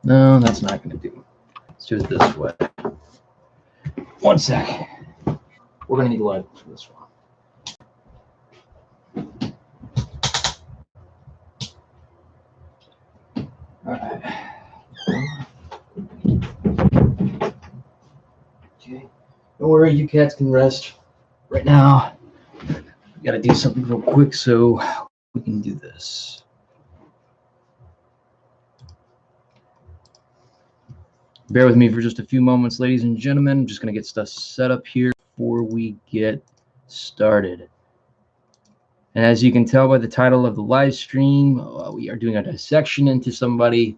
No, that's not going to do. Let's do it this way. One sec. We're going to need light for this one. All right. Okay. Don't worry, you cats can rest. Right now, we got to do something real quick so we can do this. Bear with me for just a few moments, ladies and gentlemen. I'm just going to get stuff set up here before we get started. And as you can tell by the title of the live stream, we are doing a dissection into somebody,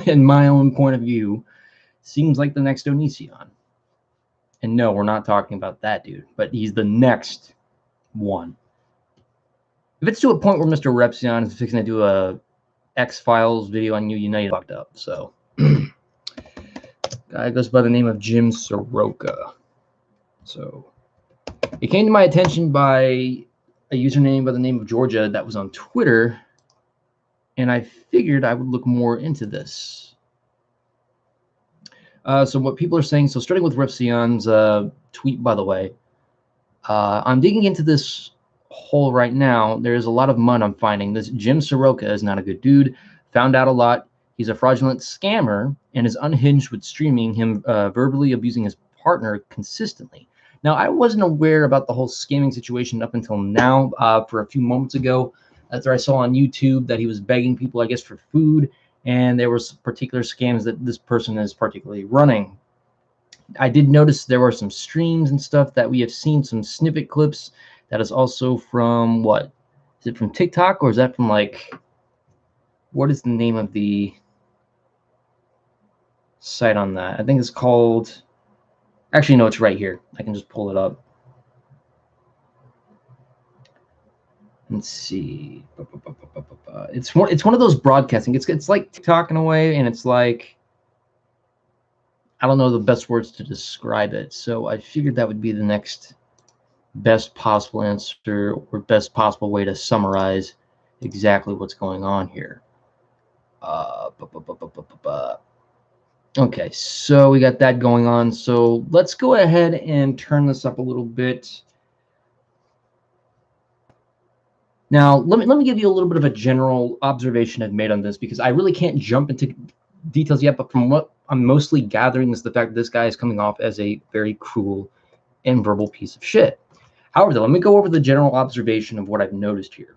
in my own point of view, seems like the next Onision. And no, we're not talking about that dude, but he's the next one. If it's to a point where Mr. Repsion is fixing to do a X-Files video on you know you fucked up. So, guy goes by the name of Jim Saroka. So, it came to my attention by a username by the name of Georgia that was on Twitter, and I figured I would look more into this. So what people are saying, so starting with Repsion's tweet, by the way, I'm digging into this hole right now. There's a lot of mud I'm finding. This Jim Saroka is not a good dude. Found out a lot. He's a fraudulent scammer and is unhinged with streaming him verbally abusing his partner consistently. Now, I wasn't aware about the whole scamming situation up until now. For a few moments ago, after I saw on YouTube that he was begging people, I guess, for food, and there were particular scams that this person is particularly running. I did notice there were some streams and stuff that we have seen, some snippet clips. That is also from what? Is it from TikTok or is that from like, what is the name of the site on that? I think it's called, actually, no, it's right here. I can just pull it up. Let's see. It's one of those broadcasting. It's like TikTok in a way, and it's like, I don't know the best words to describe it. So I figured that would be the next best possible answer or best possible way to summarize exactly what's going on here. Okay, so we got that going on. So let's go ahead and turn this up a little bit. Now, let me give you a little bit of a general observation I've made on this, because I really can't jump into details yet, but from what I'm mostly gathering is the fact that this guy is coming off as a very cruel and verbal piece of shit. However, though, let me go over the general observation of what I've noticed here.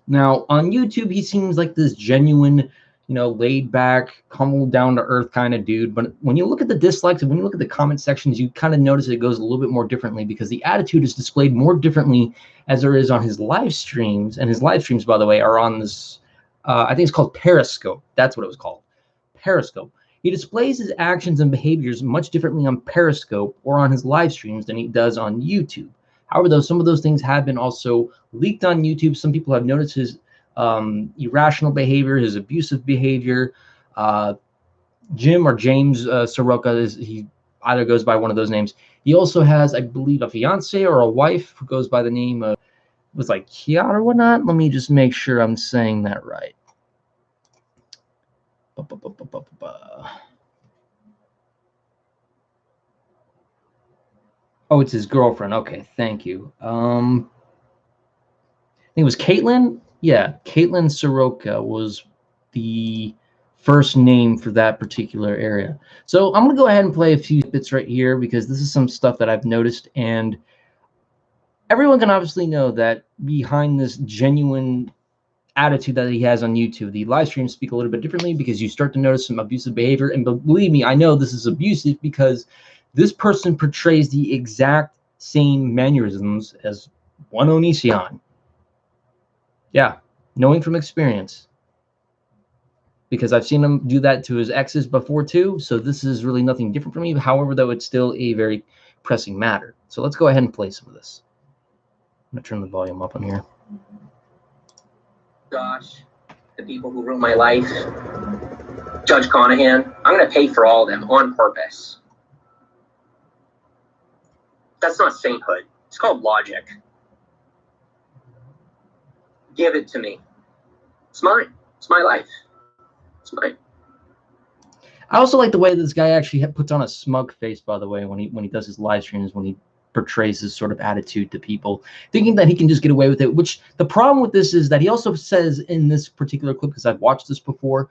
Now, on YouTube, he seems like this genuine, laid back, humble, down to earth kind of dude. But when you look at the dislikes and when you look at the comment sections, you kind of notice it goes a little bit more differently, because the attitude is displayed more differently as there is on his live streams. And his live streams, by the way, are on this, I think it's called Periscope. That's what it was called. Periscope. He displays his actions and behaviors much differently on Periscope or on his live streams than he does on YouTube. However, though, some of those things have been also leaked on YouTube. Some people have noticed his irrational behavior, his abusive behavior. Jim or James Saroka, he either goes by one of those names. He also has, I believe, a fiance or a wife who goes by the name of, was like Kiara or whatnot. Let me just make sure I'm saying that right. Oh, it's his girlfriend. Okay, thank you. I think it was Caitlin. Yeah, Caitlin Saroka was the first name for that particular area. So I'm going to go ahead and play a few bits right here, because this is some stuff that I've noticed, and everyone can obviously know that behind this genuine attitude that he has on YouTube, the live streams speak a little bit differently, because you start to notice some abusive behavior. And believe me, I know this is abusive, because this person portrays the exact same mannerisms as one Onision. Yeah, knowing from experience, because I've seen him do that to his exes before too. So this is really nothing different for me. However, though, it's still a very pressing matter. So let's go ahead and play some of this. I'm gonna turn the volume up on here. Gosh, the people who ruined my life, Judge Conahan, I'm going to pay for all of them on purpose. That's not sainthood. It's called logic. Give it to me. It's mine. It's my life. It's mine. I also like the way this guy actually puts on a smug face, by the way, when he does his live streams, when he portrays this sort of attitude to people, thinking that he can just get away with it. Which the problem with this is that he also says in this particular clip, because I've watched this before,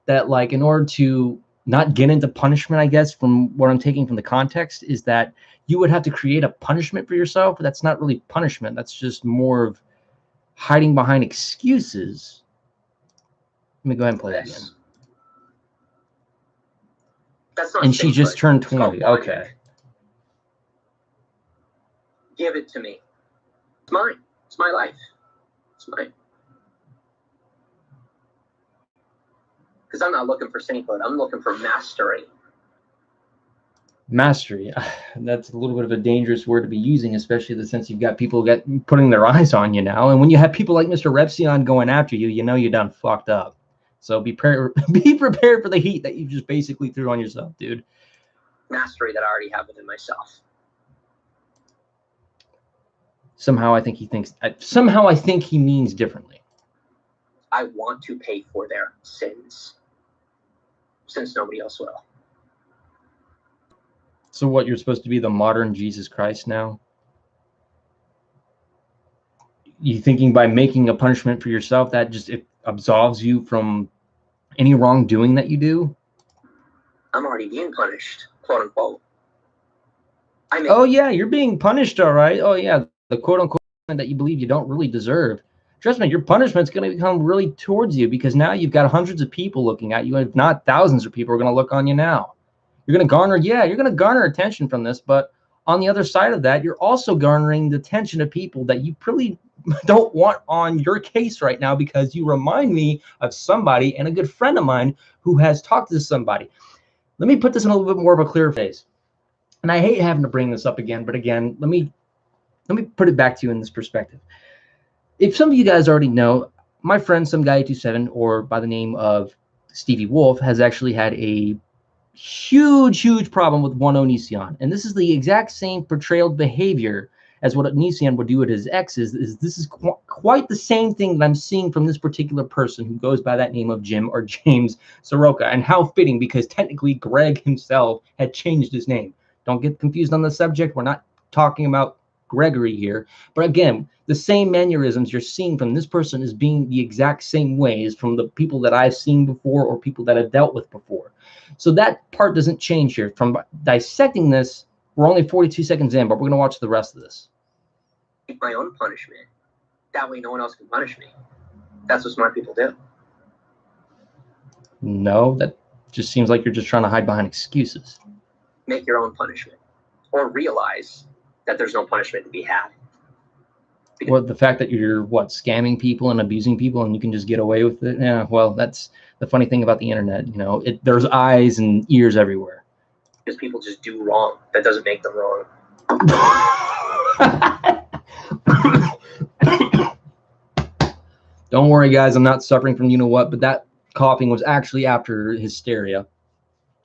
that like in order to not get into punishment, I guess, from what I'm taking from the context, is that you would have to create a punishment for yourself. But that's not really punishment. That's just more of hiding behind excuses. Let me go ahead and play that again. That's not. And she just turned 20. Okay. Give it to me. It's mine. It's my life. It's mine. Because I'm not looking for sainthood. I'm looking for mastery. Mastery. That's a little bit of a dangerous word to be using, especially in the sense you've got people putting their eyes on you now. And when you have people like Mr. Repsion going after you, you know you done fucked up. So be prepared for the heat that you just basically threw on yourself, dude. Mastery that I already have within myself. Somehow I think he means differently. I want to pay for their sins, since nobody else will. So what, you're supposed to be the modern Jesus Christ now? You thinking by making a punishment for yourself that just it absolves you from any wrongdoing that you do? I'm already being punished, quote unquote. Oh yeah, you're being punished, all right. Oh yeah, the quote unquote that you believe you don't really deserve. Trust me, your punishment's going to become really towards you, because now you've got hundreds of people looking at you, and if not thousands of people are going to look on you now. You're going to garner attention from this, but on the other side of that, you're also garnering the attention of people that you really don't want on your case right now, because you remind me of somebody and a good friend of mine who has talked to somebody. Let me put this in a little bit more of a clear phase. And I hate having to bring this up again, but again, let me put it back to you in this perspective. If some of you guys already know, my friend, some guy 27, or by the name of Stevie Wolf, has actually had a huge problem with one Onision. And this is the exact same portrayal behavior as what Onision would do with his exes. This is quite the same thing that I'm seeing from this particular person who goes by that name of Jim or James Saroka. And how fitting, because technically Greg himself had changed his name. Don't get confused on the subject. We're not talking about Gregory here. But again, the same mannerisms you're seeing from this person is being the exact same ways from the people that I've seen before or people that I've dealt with before. So that part doesn't change here. From dissecting this, we're only 42 seconds in, but we're going to watch the rest of this. My own punishment. That way no one else can punish me. That's what smart people do. No, that just seems like you're just trying to hide behind excuses. Make your own punishment. Or realize that there's no punishment to be had. Well, the fact that you're, scamming people and abusing people and you can just get away with it? Yeah, well, that's the funny thing about the internet. You know, there's eyes and ears everywhere. Because people just do wrong. That doesn't make them wrong. Don't worry, guys. I'm not suffering from you-know-what, but that coughing was actually after hysteria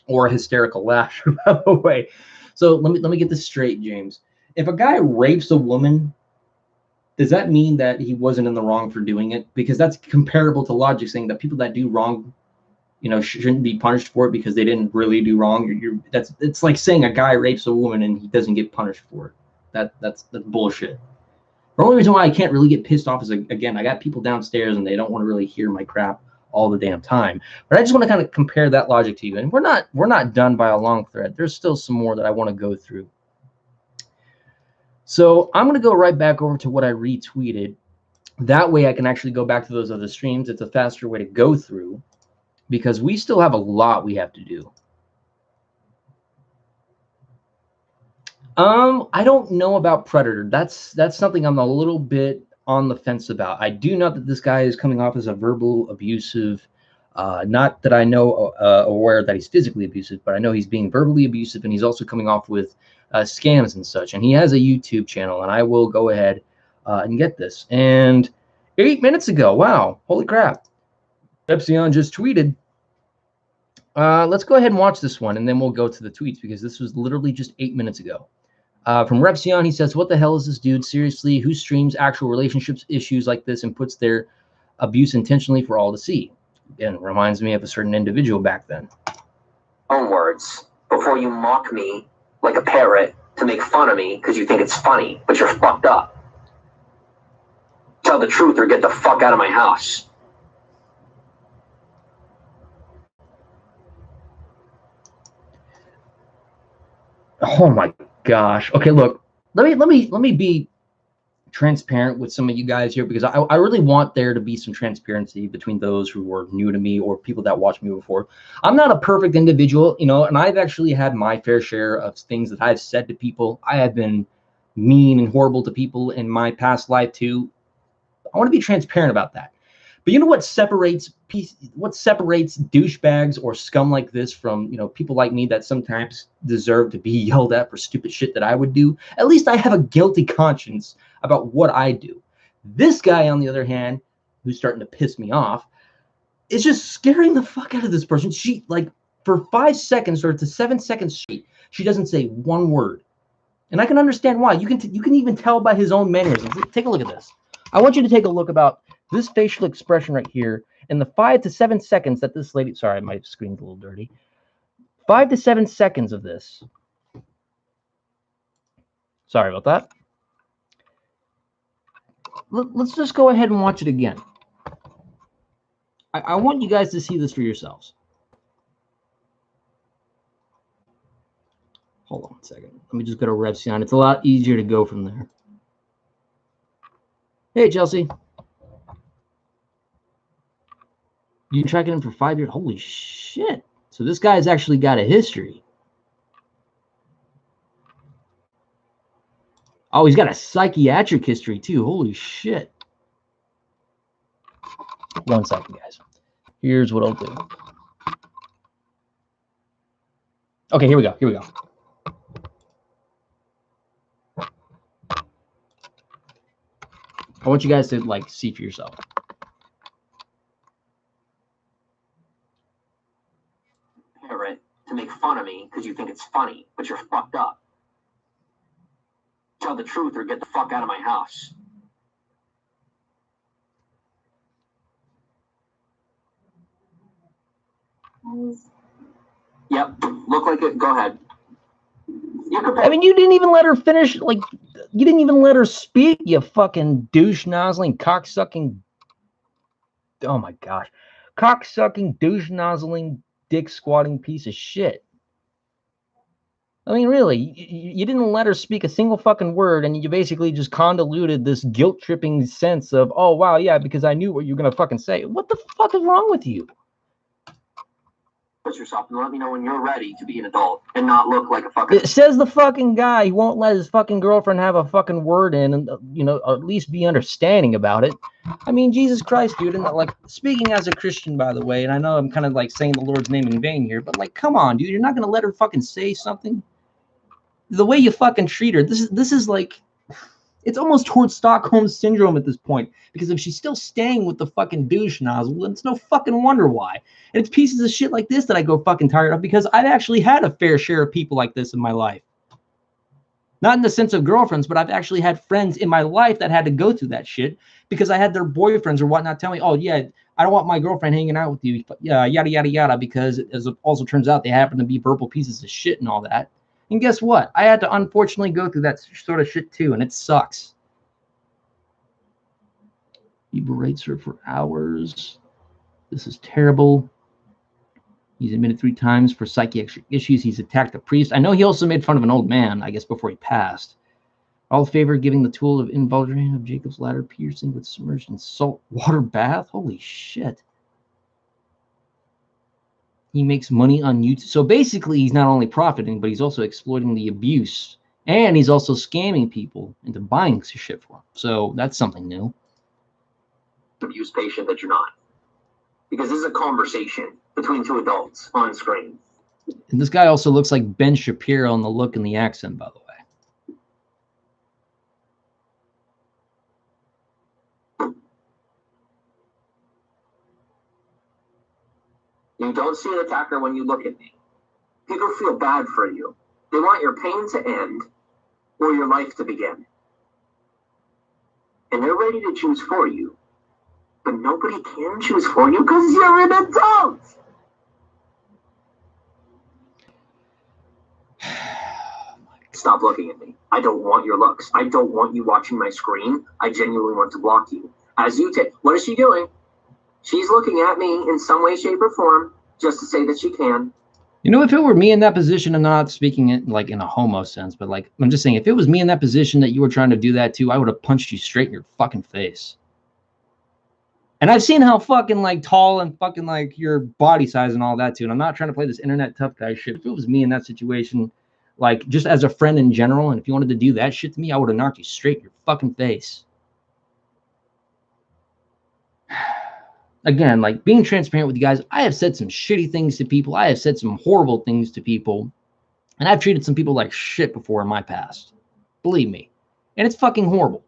or a hysterical laughter, by the way. So let me get this straight, James. If a guy rapes a woman, does that mean that he wasn't in the wrong for doing it? Because that's comparable to logic saying that people that do wrong, you know, shouldn't be punished for it because they didn't really do wrong. It's like saying a guy rapes a woman and he doesn't get punished for it. That's bullshit. The only reason why I can't really get pissed off is, again, I got people downstairs and they don't want to really hear my crap all the damn time. But I just want to kind of compare that logic to you. And we're not done by a long thread. There's still some more that I want to go through. So I'm going to go right back over to what I retweeted. That way I can actually go back to those other streams. It's a faster way to go through because we still have a lot we have to do. I don't know about Predator. That's something I'm a little bit on the fence about. I do know that this guy is coming off as a verbal abusive. Not that I know aware that he's physically abusive, but I know he's being verbally abusive, and he's also coming off with scams and such. And he has a YouTube channel, and I will go ahead and get this. And 8 minutes ago, wow, holy crap! Epsilon just tweeted. Let's go ahead and watch this one, and then we'll go to the tweets because this was literally just 8 minutes ago. From Repsion, he says, "What the hell is this dude? Seriously, who streams actual relationships issues like this and puts their abuse intentionally for all to see?" Again, reminds me of a certain individual back then. Own words before you mock me like a parrot to make fun of me because you think it's funny, but you're fucked up. Tell the truth or get the fuck out of my house. Oh my gosh. Okay, look. Let me be transparent with some of you guys here, because I really want there to be some transparency between those who are new to me or people that watched me before. I'm not a perfect individual, you know, and I've actually had my fair share of things that I've said to people. I have been mean and horrible to people in my past life too. I want to be transparent about that. But you know what separates douchebags or scum like this from, you know, people like me that sometimes deserve to be yelled at for stupid shit that I would do? At least I have a guilty conscience about what I do. This guy, on the other hand, who's starting to piss me off, is just scaring the fuck out of this person. She, like, for 5 seconds or to 7 seconds straight, she doesn't say one word. And I can understand why. You can even tell by his own mannerisms. Take a look at this. I want you to take a look about this facial expression right here in the 5 to 7 seconds that this lady, sorry, my screen's a little dirty. 5 to 7 seconds of this. Sorry about that. Let's just go ahead and watch it again. I want you guys to see this for yourselves. Hold on a second. Let me just go to Revsion. It's a lot easier to go from there. Hey, Chelsea. You tracking him for 5 years? Holy shit. So this guy's actually got a history. Oh, he's got a psychiatric history too. Holy shit. 1 second, guys. Here's what I'll do. Okay, here we go. Here we go. I want you guys to, like, see for yourself. Parrot to make fun of me because you think it's funny, but you're fucked up. Tell the truth or get the fuck out of my house. Yep, look like it. Go ahead. I mean, you didn't even let her finish, like, you didn't even let her speak, you fucking douche-nozzling, cock-sucking, oh my gosh, cock-sucking, douche-nozzling, dick-squatting piece of shit. I mean, really, you didn't let her speak a single fucking word, and you basically just convoluted this guilt-tripping sense of, oh, wow, yeah, because I knew what you were going to fucking say. What the fuck is wrong with you? Put yourself and let me know when you're ready to be an adult and not look like a fucking... It says the fucking guy who won't let his fucking girlfriend have a fucking word in and, you know, at least be understanding about it. I mean, Jesus Christ, dude. And, like, speaking as a Christian, by the way, and I know I'm kind of, like, saying the Lord's name in vain here, but, like, come on, dude. You're not going to let her fucking say something? The way you fucking treat her, this is like, it's almost towards Stockholm Syndrome at this point, because if she's still staying with the fucking douche nozzle, it's no fucking wonder why. And it's pieces of shit like this that I go fucking tired of, because I've actually had a fair share of people like this in my life. Not in the sense of girlfriends, but I've actually had friends in my life that had to go through that shit because I had their boyfriends or whatnot tell me, oh, yeah, I don't want my girlfriend hanging out with you, yada, yada, yada, because as it also turns out, they happen to be verbal pieces of shit and all that. And guess what? I had to unfortunately go through that sort of shit too, and it sucks. He berates her for hours. This is terrible. He's admitted 3 times for psychiatric issues. He's attacked a priest. I know he also made fun of an old man, I guess, before he passed. All favor giving the tool of invulnerability of Jacob's ladder piercing with submerged in salt water bath. Holy shit. He makes money on YouTube. So basically, he's not only profiting, but he's also exploiting the abuse. And he's also scamming people into buying shit for him. So that's something new. Abuse patient that you're not. Because this is a conversation between 2 adults on screen. And this guy also looks like Ben Shapiro in the look and the accent, by the way. You don't see an attacker when you look at me. People feel bad for you. They want your pain to end or your life to begin. And they're ready to choose for you. But nobody can choose for you because you're an adult. Stop looking at me. I don't want your looks. I don't want you watching my screen. I genuinely want to block you. As you take, what is she doing? She's looking at me in some way, shape, or form just to say that she can. You know, if it were me in that position, I'm not speaking it like in a homo sense, but like I'm just saying, if it was me in that position that you were trying to do that to, I would have punched you straight in your fucking face. And I've seen how fucking like tall and fucking like your body size and all that too. And I'm not trying to play this internet tough guy shit. If it was me in that situation, like just as a friend in general, and if you wanted to do that shit to me, I would have knocked you straight in your fucking face. Again, like being transparent with you guys, I have said some shitty things to people. I have said some horrible things to people. And I've treated some people like shit before in my past. Believe me. And it's fucking horrible.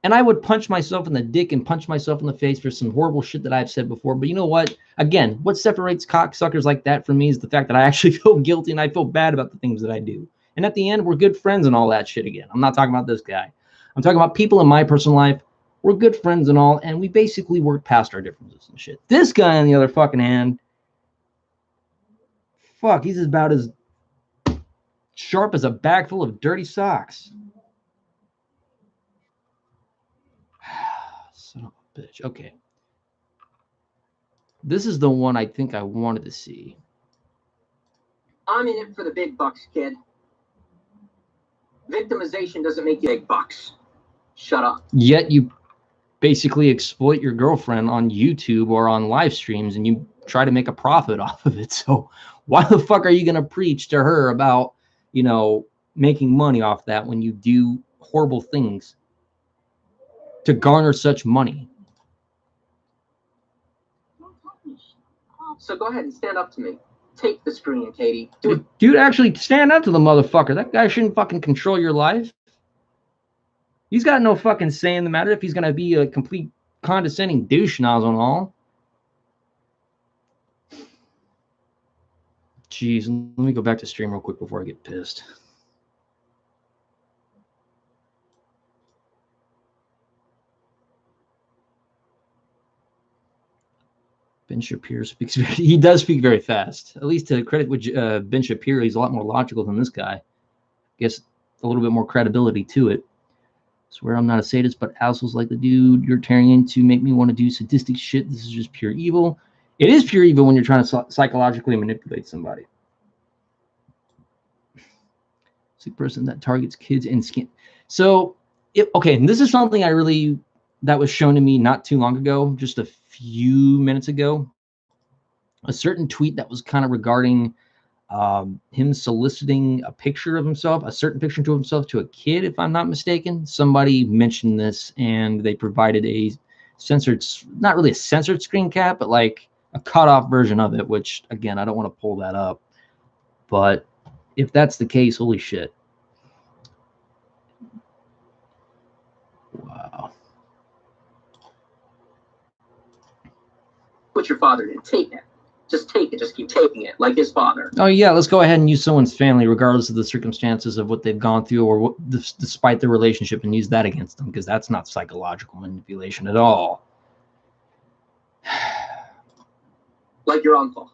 And I would punch myself in the dick and punch myself in the face for some horrible shit that I've said before. But you know what? Again, what separates cocksuckers like that from me is the fact that I actually feel guilty and I feel bad about the things that I do. And at the end, we're good friends and all that shit again. I'm not talking about this guy. I'm talking about people in my personal life. We're good friends and all, and we basically work past our differences and shit. This guy, on the other fucking hand, fuck, he's about as sharp as a bag full of dirty socks. Son of a bitch. Okay. This is the one I think I wanted to see. I'm in it for the big bucks, kid. Victimization doesn't make you big bucks. Shut up. Yet you basically exploit your girlfriend on YouTube or on live streams and you try to make a profit off of it. So why the fuck are you going to preach to her about, you know, making money off that when you do horrible things to garner such money? So go ahead and stand up to me. Take the screen, Katie. Do it. Dude, actually stand up to the motherfucker. That guy shouldn't fucking control your life. He's got no fucking say in the matter if he's going to be a complete condescending douche nozzle and all. Jeez, let me go back to stream real quick before I get pissed. Ben Shapiro speaks very, he does speak very fast. At least to credit with Ben Shapiro, he's a lot more logical than this guy. I guess a little bit more credibility to it. Swear I'm not a sadist, but assholes like the dude you're tearing into make me want to do sadistic shit. This is just pure evil. It is pure evil when you're trying to psychologically manipulate somebody. Sick person that targets kids and skin. So, okay, and this is something that was shown to me not too long ago, just a few minutes ago. A certain tweet that was kind of regarding him soliciting a picture of himself, a certain picture to himself to a kid, if I'm not mistaken. Somebody mentioned this and they provided a censored, not really a censored screen cap, but like a cut-off version of it, which, again, I don't want to pull that up. But if that's the case, holy shit. Wow. What your father did. Take it. Just take it. Just keep taking it, like his father. Oh, yeah, let's go ahead and use someone's family, regardless of the circumstances of what they've gone through or what, despite their relationship, and use that against them, because that's not psychological manipulation at all. Like your uncle.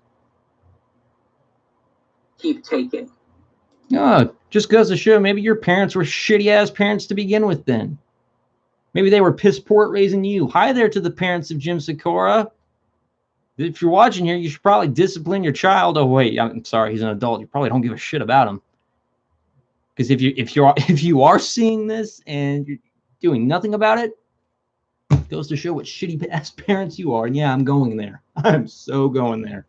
Keep taking. Oh, just goes to show maybe your parents were shitty-ass parents to begin with then. Maybe they were piss poor at raising you. Hi there to the parents of Jim Sikora. If you're watching here, you should probably discipline your child. Oh wait, I'm sorry, he's an adult. You probably don't give a shit about him. Because if you are seeing this and you're doing nothing about it, it goes to show what shitty ass parents you are. And yeah, I'm going there. I'm so going there.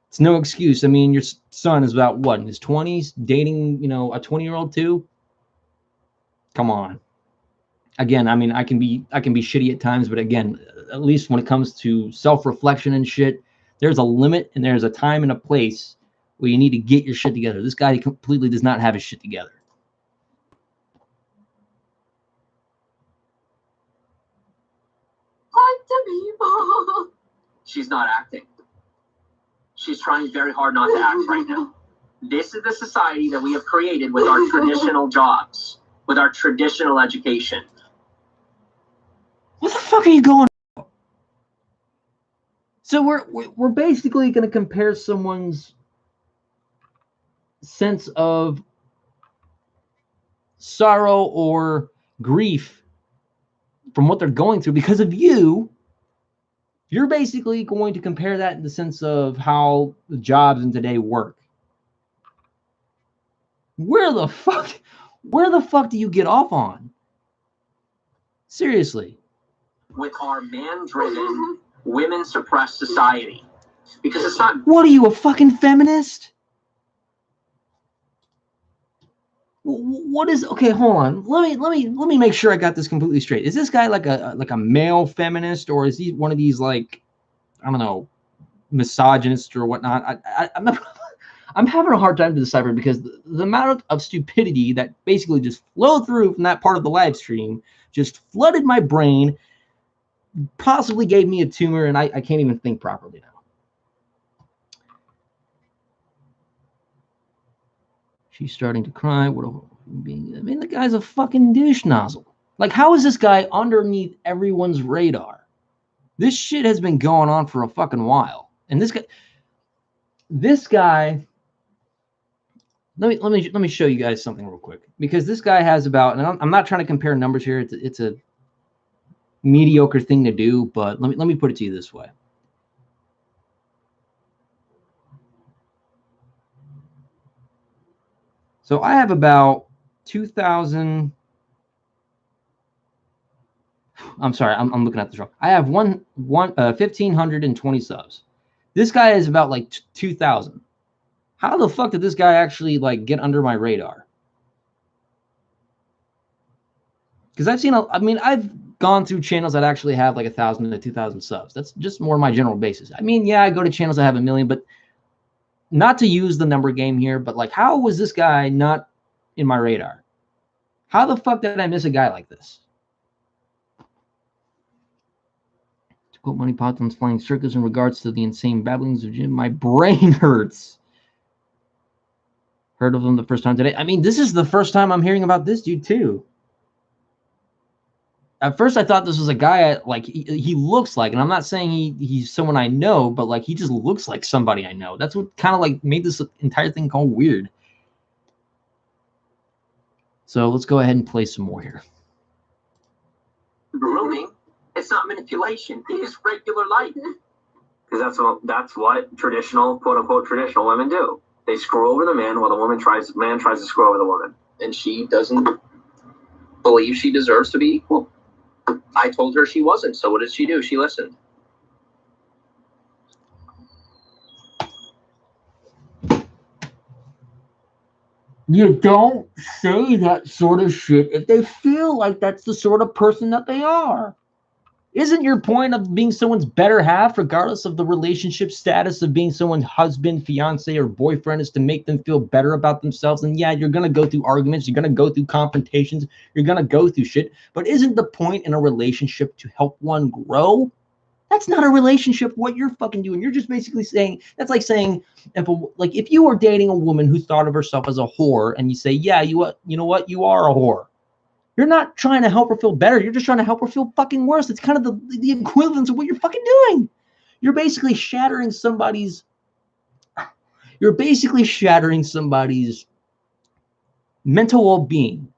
It's no excuse. I mean, your son is about what, in his 20s, dating, you know, a 20-year-old too. Come on. Again, I mean, I can be shitty at times, but again, at least when it comes to self-reflection and shit, there's a limit and there's a time and a place where you need to get your shit together. This guy completely does not have his shit together. What the people? She's not acting. She's trying very hard not to act right now. This is the society that we have created with our traditional jobs, with our traditional education. What the fuck are you going on? So we're basically going to compare someone's sense of sorrow or grief from what they're going through because of you, you're basically going to compare that in the sense of how the jobs in today work. Where the fuck do you get off on? Seriously. With our man-driven, women-suppressed society. Because it's not... What are you, a fucking feminist? What is... Okay, hold on. Let me make sure I got this completely straight. Is this guy like a male feminist, or is he one of these, like, I don't know, misogynist or whatnot? I'm having a hard time to decipher because the amount of stupidity that basically just flowed through from that part of the live stream just flooded my brain, possibly gave me a tumor, and I can't even think properly now. She's starting to cry. What a being. I mean, the guy's a fucking douche nozzle. Like, how is this guy underneath everyone's radar? This shit has been going on for a fucking while. And this guy, let me show you guys something real quick, because this guy has about, and I'm not trying to compare numbers here. It's a mediocre thing to do, but let me put it to you this way. So I have about 2,000. I'm sorry, I'm looking at this wrong. I have 1,520 subs. This guy is about like 2,000. How the fuck did this guy actually like get under my radar? Because I've gone through channels that actually have like 1,000 to 2,000 subs. That's just more my general basis. I mean, yeah, I go to channels that have 1 million, but not to use the number game here, but like, how was this guy not in my radar? How the fuck did I miss a guy like this? To quote Money Python's Flying Circus in regards to the insane babblings of Jim, my brain hurts. Heard of him the first time today. I mean, this is the first time I'm hearing about this dude too. At first, I thought this was a guy like he looks like, and I'm not saying he's someone I know, but like he just looks like somebody I know. That's what kind of like made this entire thing called weird. So let's go ahead and play some more here. Grooming, it's not manipulation. It is regular life. Because that's what traditional, quote unquote, traditional women do. They screw over the man while the man tries to screw over the woman, and she doesn't believe she deserves to be equal. I told her she wasn't, so what did she do? She listened. You don't say that sort of shit if they feel like that's the sort of person that they are. Isn't your point of being someone's better half, regardless of the relationship status of being someone's husband, fiance, or boyfriend, is to make them feel better about themselves? And yeah, you're going to go through arguments. You're going to go through confrontations. You're going to go through shit. But isn't the point in a relationship to help one grow? That's not a relationship. What you're fucking doing. You're just basically saying, that's like saying, if you were dating a woman who thought of herself as a whore, and you say, yeah, you know what? You are a whore. You're not trying to help her feel better. You're just trying to help her feel fucking worse. It's kind of the equivalence of what you're fucking doing. You're basically shattering somebody's mental well-being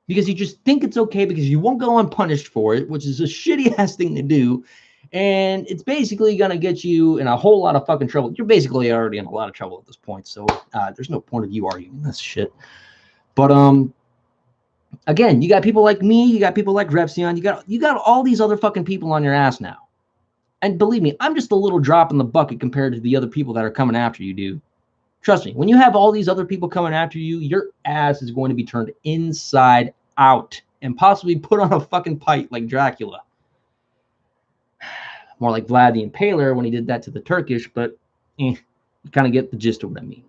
because you just think it's okay because you won't go unpunished for it, which is a shitty ass thing to do. And it's basically going to get you in a whole lot of fucking trouble. You're basically already in a lot of trouble at this point. So there's no point of you arguing this shit. But, again, you got people like me, you got people like Repsion, you got all these other fucking people on your ass now. And believe me, I'm just a little drop in the bucket compared to the other people that are coming after you, dude. Trust me, when you have all these other people coming after you, your ass is going to be turned inside out and possibly put on a fucking pike like Dracula. More like Vlad the Impaler when he did that to the Turkish, but you kind of get the gist of what I mean.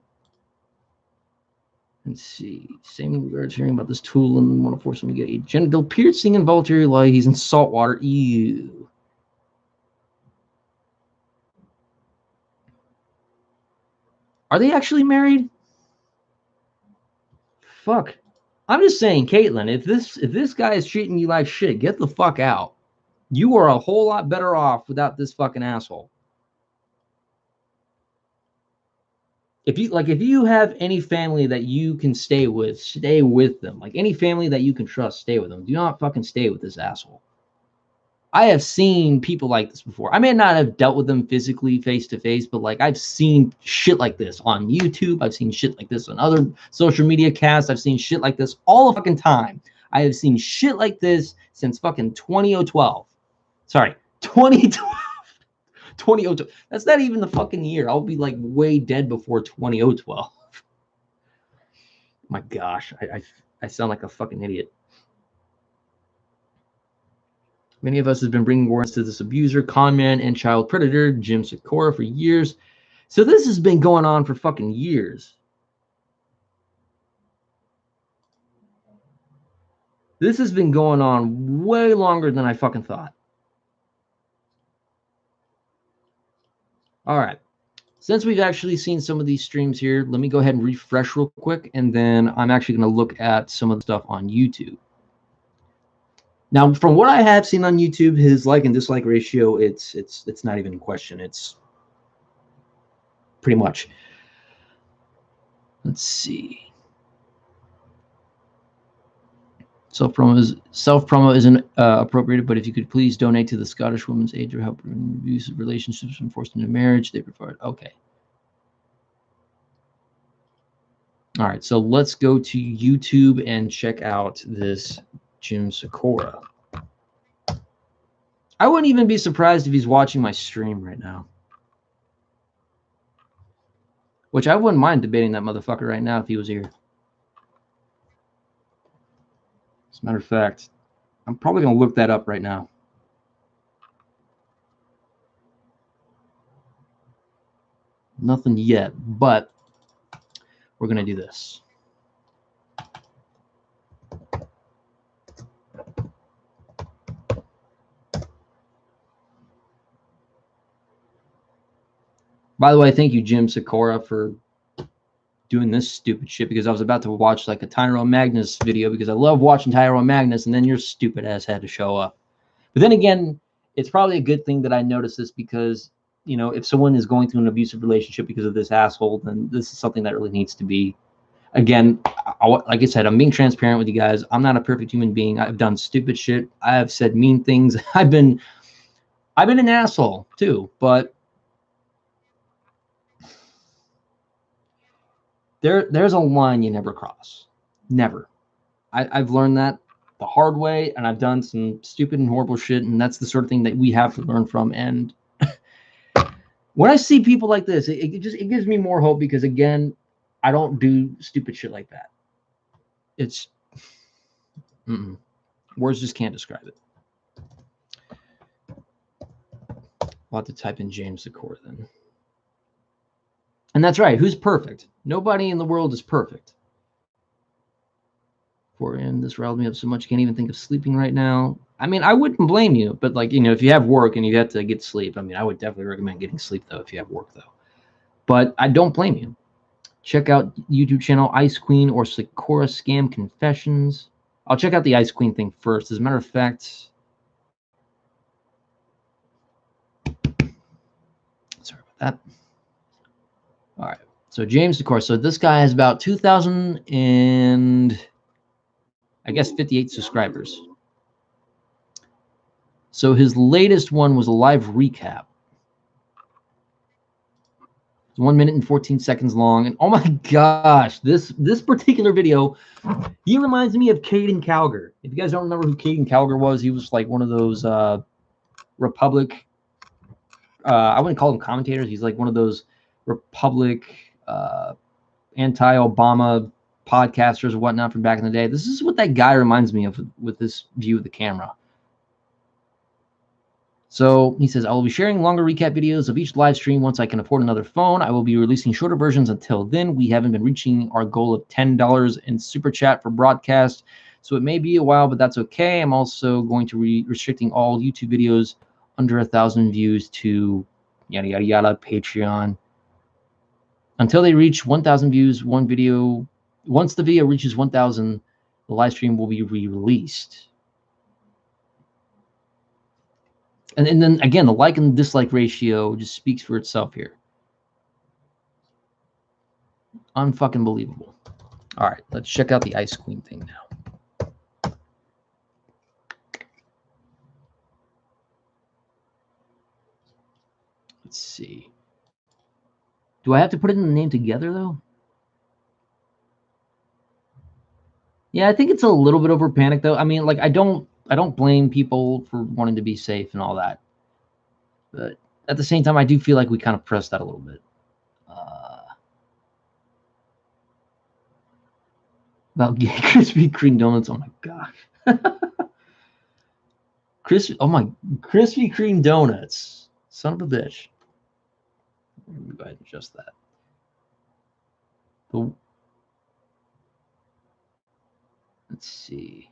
Let's see. Same in regards hearing about this tool and want to force him to get a genital piercing involuntary while he's in salt water. Ew. Are they actually married? Fuck. I'm just saying, Caitlin, if this guy is treating you like shit, get the fuck out. You are a whole lot better off without this fucking asshole. if you have any family that you can stay with them. Like any family that you can trust, stay with them. Do not fucking stay with this asshole. I have seen people like this before. I may not have dealt with them physically face to face, but like I've seen shit like this on YouTube. I've seen shit like this on other social media casts. I've seen shit like this all the fucking time. I have seen shit like this since fucking 2012. Sorry, 2012. 2012. That's not even the fucking year. I'll be like way dead before 2012. My gosh, I sound like a fucking idiot. Many of us have been bringing awareness to this abuser, conman, and child predator, Jim Sikora, for years. So this has been going on for fucking years. This has been going on way longer than I fucking thought. All right. Since we've actually seen some of these streams here, let me go ahead and refresh real quick, and then I'm actually going to look at some of the stuff on YouTube. Now, from what I have seen on YouTube, his like and dislike ratio, it's not even in question. It's pretty much. Let's see. Self-promo isn't appropriate, but if you could please donate to the Scottish Women's Aid to help in abusive relationships when forced into marriage, they provide. Okay. All right, so let's go to YouTube and check out this Jim Sikora. I wouldn't even be surprised if he's watching my stream right now. Which I wouldn't mind debating that motherfucker right now if he was here. As a matter of fact, I'm probably going to look that up right now. Nothing yet, but we're going to do this. By the way, thank you, Jim Sikora, for doing this stupid shit, because I was about to watch like a Tyrone Magnus video because I love watching Tyrone Magnus, and then your stupid ass had to show up. But then again, it's probably a good thing that I noticed this, because, you know, if someone is going through an abusive relationship because of this asshole, then this is something that really needs to be, again, like I said, I'm being transparent with you guys. I'm not a perfect human being. I've done stupid shit. I have said mean things. I've been an asshole too, but there's a line you never cross. Never. I've learned that the hard way, and I've done some stupid and horrible shit, and that's the sort of thing that we have to learn from. And when I see people like this, it gives me more hope, because again, I don't do stupid shit like that. It's words just can't describe it. I'll have to type in James Sikora then. And that's right. Who's perfect? Nobody in the world is perfect. For him, this riled me up so much I can't even think of sleeping right now. I mean, I wouldn't blame you, but like, you know, if you have work and you have to get sleep, I mean, I would definitely recommend getting sleep though if you have work though. But I don't blame you. Check out YouTube channel Ice Queen or Sikora Scam Confessions. I'll check out the Ice Queen thing first. As a matter of fact, sorry about that. All right. So James Sikora. So this guy has about 2,000 and I guess 58 subscribers. So his latest one was a live recap. It's 1 minute and 14 seconds long. And oh my gosh, this particular video, he reminds me of Caden Calgar. If you guys don't remember who Caden Calgar was, he was like one of those Republic, I wouldn't call them commentators. He's like one of those Republic anti-Obama podcasters or whatnot from back in the day. This is what that guy reminds me of with this view of the camera. So he says, I will be sharing longer recap videos of each live stream once I can afford another phone. I will be releasing shorter versions until then. We haven't been reaching our goal of $10 in Super Chat for broadcast, so it may be a while, but that's okay. I'm also going to be restricting all YouTube videos under 1,000 views to yada, yada, yada, Patreon. Until they reach 1,000 views, one video, once the video reaches 1,000, the live stream will be re-released. And then again, the like and dislike ratio just speaks for itself here. Unfucking believable. All right, let's check out the Ice Queen thing now. Let's see. Do I have to put it in the name together though? Yeah, I think it's a little bit over panic though. I mean, like I don't blame people for wanting to be safe and all that. But at the same time, I do feel like we kind of pressed that a little bit. About Krispy Kreme donuts. Oh my gosh. Krispy Kreme donuts. Son of a bitch. Let me go ahead and adjust that. Let's see.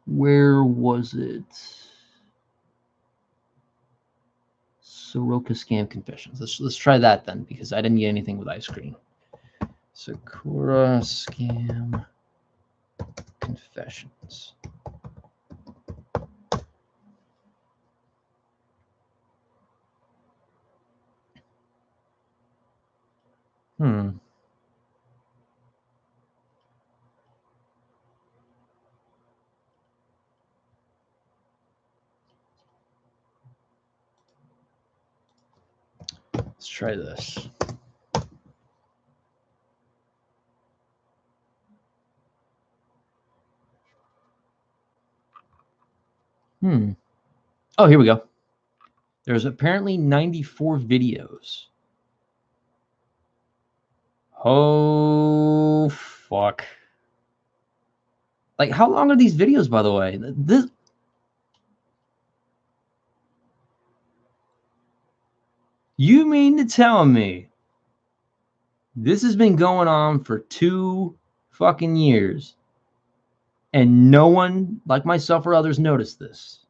Where was it? Saroka scam confessions. Let's try that then, because I didn't get anything with ice cream. Sakura scam confessions. Let's try this. Oh, here we go. There's apparently 94 videos. Oh, fuck. Like, how long are these videos, by the way? You mean to tell me this has been going on for 2 fucking years and no one, like myself or others, noticed this?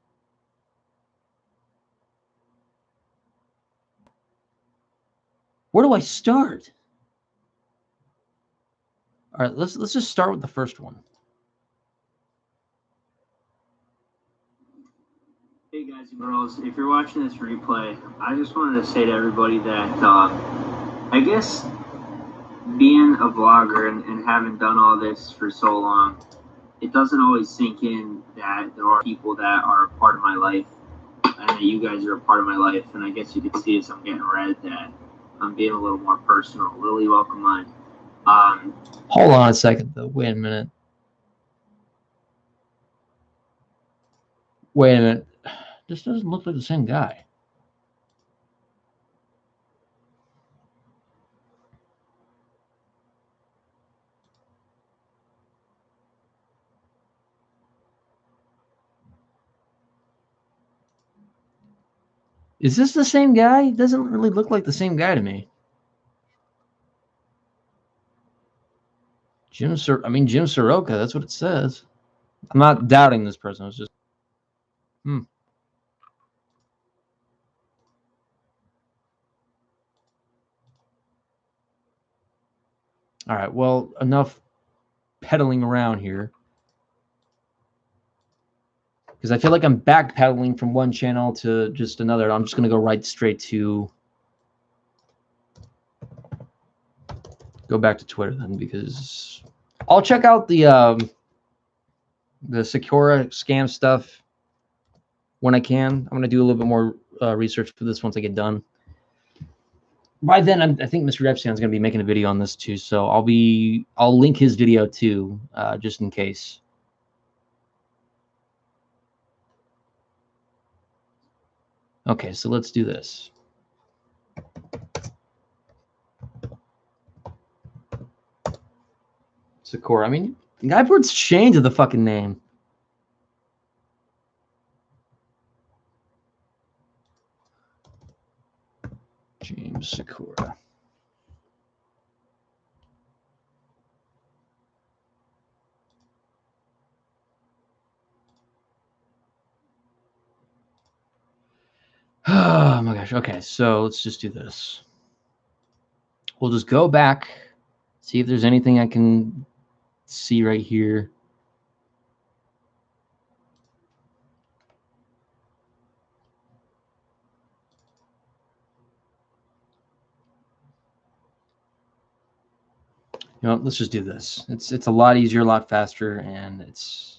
Where do I start? All right, let's just start with the first one. Hey guys and girls, if you're watching this replay, I just wanted to say to everybody that I guess being a vlogger and having done all this for so long, it doesn't always sink in that there are people that are a part of my life and that you guys are a part of my life. And I guess you can see as I'm getting red that I'm being a little more personal. Lily, welcome on. Hold on a second, though. Wait a minute. This doesn't look like the same guy. Is this the same guy? It doesn't really look like the same guy to me. Jim Saroka, that's what it says. I'm not doubting this person. It's just, All right, well, enough pedaling around here. Because I feel like I'm backpedaling from one channel to just another. I'm just going to go right straight to... Go back to Twitter then, because... I'll check out the Sakura scam stuff when I can. I'm going to do a little bit more research for this once I get done. By then, I think Mr. Epstein's going to be making a video on this too, so I'll link his video too, just in case. Okay, so let's do this. Sakura. I mean, I put Shane to the fucking name. James Sakura. Oh my gosh. Okay, so let's just do this. We'll just go back, see if there's anything I can see right here. You know, let's just do this. It's a lot easier, a lot faster, and it's.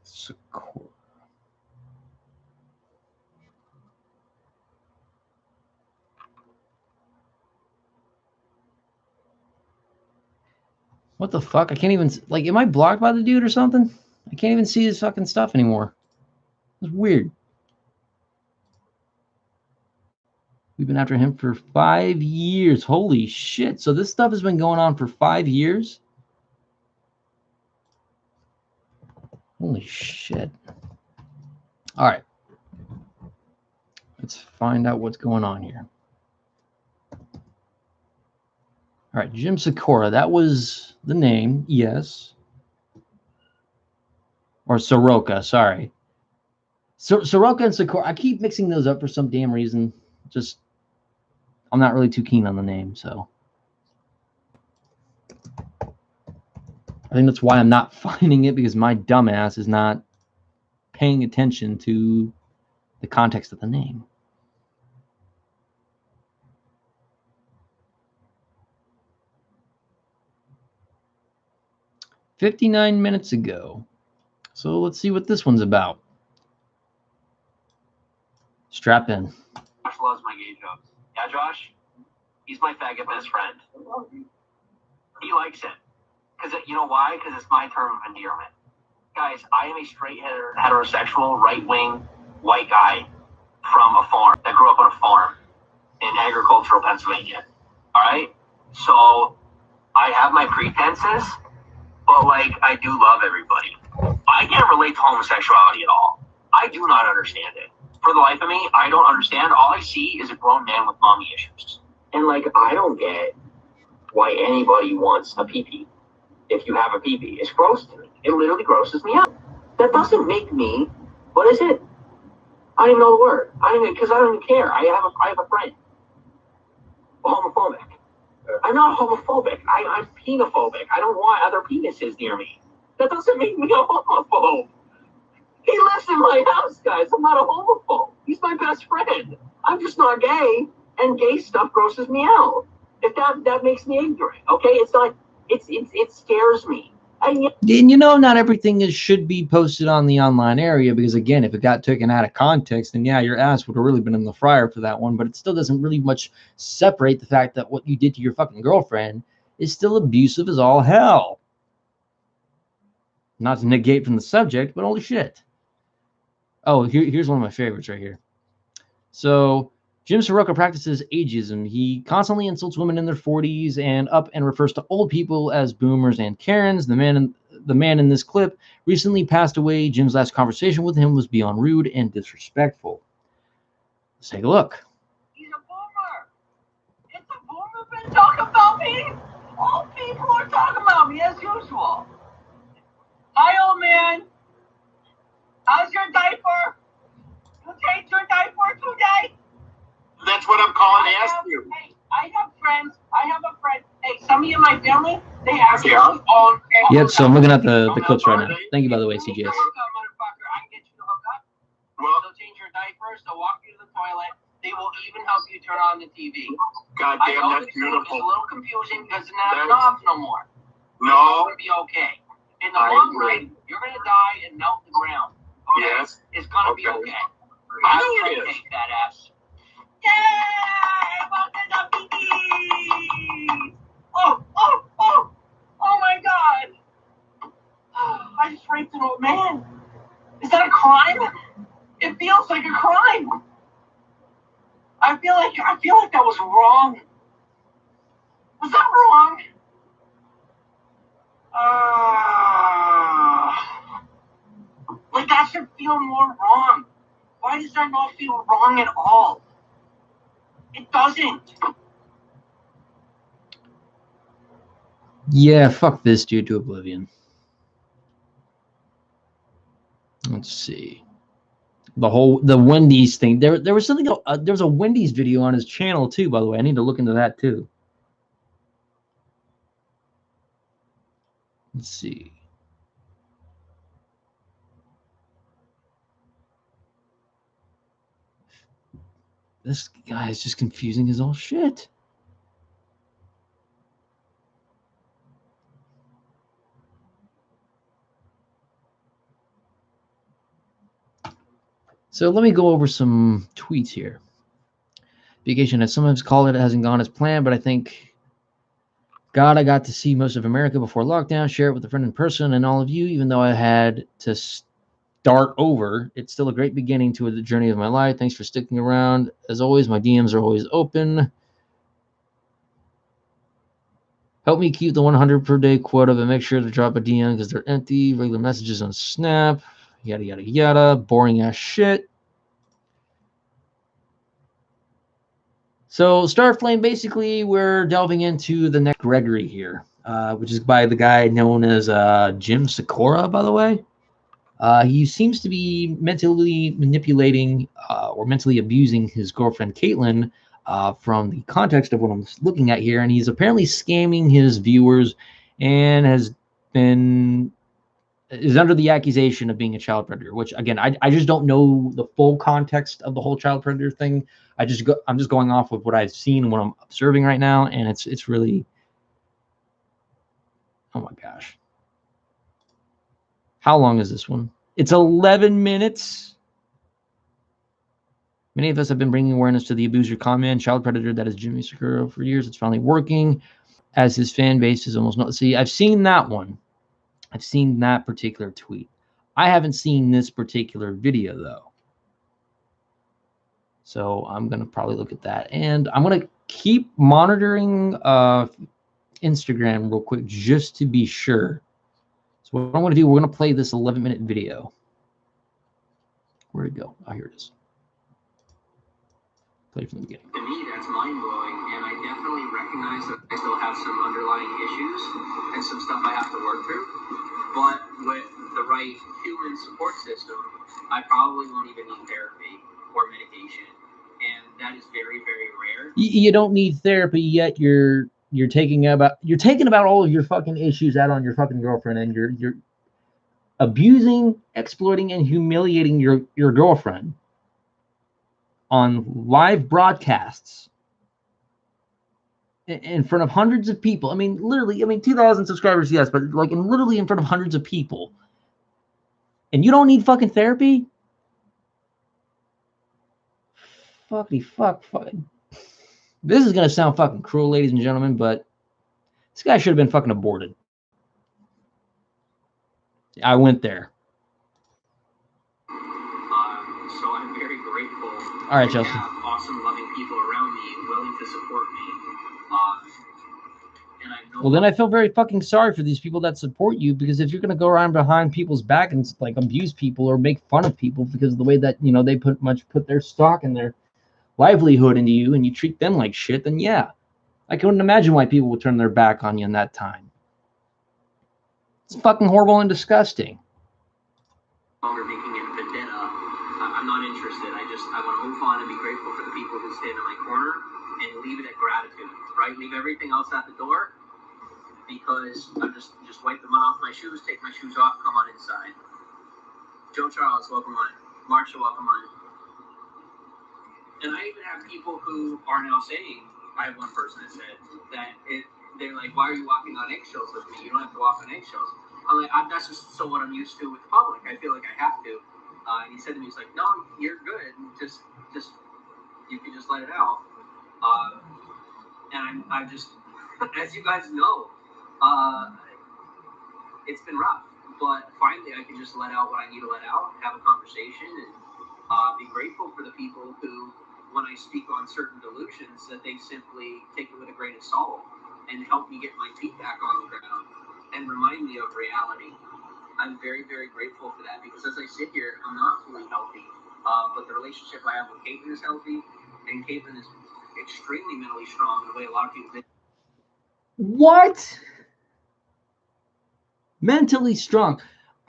Sakura. What the fuck? I can't even, like, am I blocked by the dude or something? I can't even see his fucking stuff anymore. It's weird. We've been after him for 5 years. Holy shit. So this stuff has been going on for 5 years? Holy shit. All right. Let's find out what's going on here. All right, Jim Sakura. That was the name, yes. Or Saroka, sorry. Saroka and Sakura. I keep mixing those up for some damn reason. Just, I'm not really too keen on the name, so. I think that's why I'm not finding it, because my dumbass is not paying attention to the context of the name. "59 minutes ago." So let's see what this one's about. Strap in. Josh loves my gay jokes. Yeah, Josh? He's my faggot best friend. He likes it. Because you know why? Because it's my term of endearment. Guys, I am a straight heterosexual, right-wing, white guy from a farm that grew up on a farm in agricultural Pennsylvania. All right? So I have my pretenses, but, like, I do love everybody. I can't relate to homosexuality at all. I do not understand it. For the life of me, I don't understand. All I see is a grown man with mommy issues. And, like, I don't get why anybody wants a pee-pee. If you have a pee-pee, it's gross to me. It literally grosses me out. That doesn't make me, what is it? I don't even know the word. Because I don't even care. I have a friend. Homophobic. I'm not homophobic. I'm penophobic. I don't want other penises near me. That doesn't make me a homophobe. He lives in my house, guys. I'm not a homophobe. He's my best friend. I'm just not gay, and gay stuff grosses me out. If that makes me ignorant, okay? It's not. It scares me. And you know, not everything should be posted on the online area, because again, if it got taken out of context, then yeah, your ass would have really been in the fryer for that one. But it still doesn't really much separate the fact that what you did to your fucking girlfriend is still abusive as all hell. Not to negate from the subject, but holy shit. Oh, here's one of my favorites right here. So Jim Saroka practices ageism. He constantly insults women in their 40s and up and refers to old people as boomers and Karens. The man in this clip recently passed away. Jim's last conversation with him was beyond rude and disrespectful. Let's take a look. He's a boomer. It's a boomer been talking about me. All people are talking about me as usual. Hi, old man. How's your diaper? You changed your diaper today? That's what I'm calling to ask you. Hey, I have friends. I have a friend. Hey, some of you in my family, they have their own. Yep, so I'm looking at the clips right now. Thank you, by the way, CJS. Motherfucker, I can get you to hook up. Well, they'll change your diapers. They'll walk you to the toilet. They will even help you turn on the TV. God damn, that's beautiful. It's a little confusing because it's not knobs no more. No. It's going to be okay. In the long run, you're going to die and melt the ground. Okay? Yes. It's going to be okay. I know it is. Take that ass. Yay! Welcome to PPs! Oh my God! I just raped an old man. Is that a crime? It feels like a crime. I feel like that was wrong. Was that wrong? Like that should feel more wrong. Why does that not feel wrong at all? It doesn't. Yeah, fuck this dude to oblivion. Let's see. The Wendy's thing. There was something. There was a Wendy's video on his channel too. By the way, I need to look into that too. Let's see. This guy is just confusing his old shit. So let me go over some tweets here. Vacation, as some have called it, hasn't gone as planned, but I think, God, I got to see most of America before lockdown, share it with a friend in person, and all of you, even though I had to start over. It's still a great beginning to the journey of my life. Thanks for sticking around. As always, my DMs are always open. Help me keep the 100 per day quota, but make sure to drop a DM because they're empty. Regular messages on Snap. Yada, yada, yada. Boring ass shit. So Starflame, basically, we're delving into the next Gregory here, which is by the guy known as Jim Sakura, by the way. He seems to be mentally manipulating or mentally abusing his girlfriend, Caitlin, from the context of what I'm looking at here. And he's apparently scamming his viewers and is under the accusation of being a child predator, which, again, I just don't know the full context of the whole child predator thing. I'm just going off of what I've seen and what I'm observing right now, and it's really, oh my gosh. How long is this one? It's 11 minutes. Many of us have been bringing awareness to the abuser comment, child predator that is Jimmy Sakura for years. It's finally working, as his fan base is almost not. See, I've seen that one. I've seen that particular tweet. I haven't seen this particular video, though. So I'm going to probably look at that. And I'm going to keep monitoring Instagram real quick just to be sure. So what I'm going to do, we're going to play this 11-minute video. Where'd it go? Oh, here it is. Play from the beginning. To me, that's mind-blowing, and I definitely recognize that I still have some underlying issues and some stuff I have to work through. But with the right human support system, I probably won't even need therapy or medication, and that is very, very rare. You don't need therapy, yet you're taking about all of your fucking issues out on your fucking girlfriend, and you're abusing, exploiting, and humiliating your girlfriend on live broadcasts in front of hundreds of people. I mean, literally, 2,000 subscribers, yes, but like literally in front of hundreds of people. And you don't need fucking therapy? Fuckity fuck. This is going to sound fucking cruel, ladies and gentlemen, but this guy should have been fucking aborted. I went there. So I'm very grateful. All right, Chelsea. To have awesome, loving people around me willing to support me. And I know. Well, then I feel very fucking sorry for these people that support you, because if you're going to go around behind people's back and like abuse people or make fun of people because of the way that, they put their stock and their livelihood into you and you treat them like shit, then yeah, I couldn't imagine why people would turn their back on you in that time. It's fucking horrible and disgusting. Longer making it vendetta. I'm not interested. I want to move on and be grateful for the people who stand in my corner and leave it at gratitude, right? Leave everything else at the door, because I'm just wipe them off my shoes, take my shoes off, come on inside. Joe Charles, welcome on. Marsha, welcome on. And I even have people who are now saying, I have one person that said that they're like, why are you walking on eggshells with me? You don't have to walk on eggshells. I'm like, that's just so what I'm used to with the public. I feel like I have to. And he said to me, he's like, no, you're good. Just you can just let it out. And I just, as you guys know, it's been rough. But finally, I can just let out what I need to let out, have a conversation, and be grateful for the people who, when I speak on certain delusions, that they simply take it with a grain of salt and help me get my feet back on the ground and remind me of reality. I'm very, very grateful for that, because as I sit here, I'm not fully healthy, but the relationship I have with Caitlin is healthy, and Caitlin is extremely mentally strong in a way a lot of people didn't. What? Mentally strong.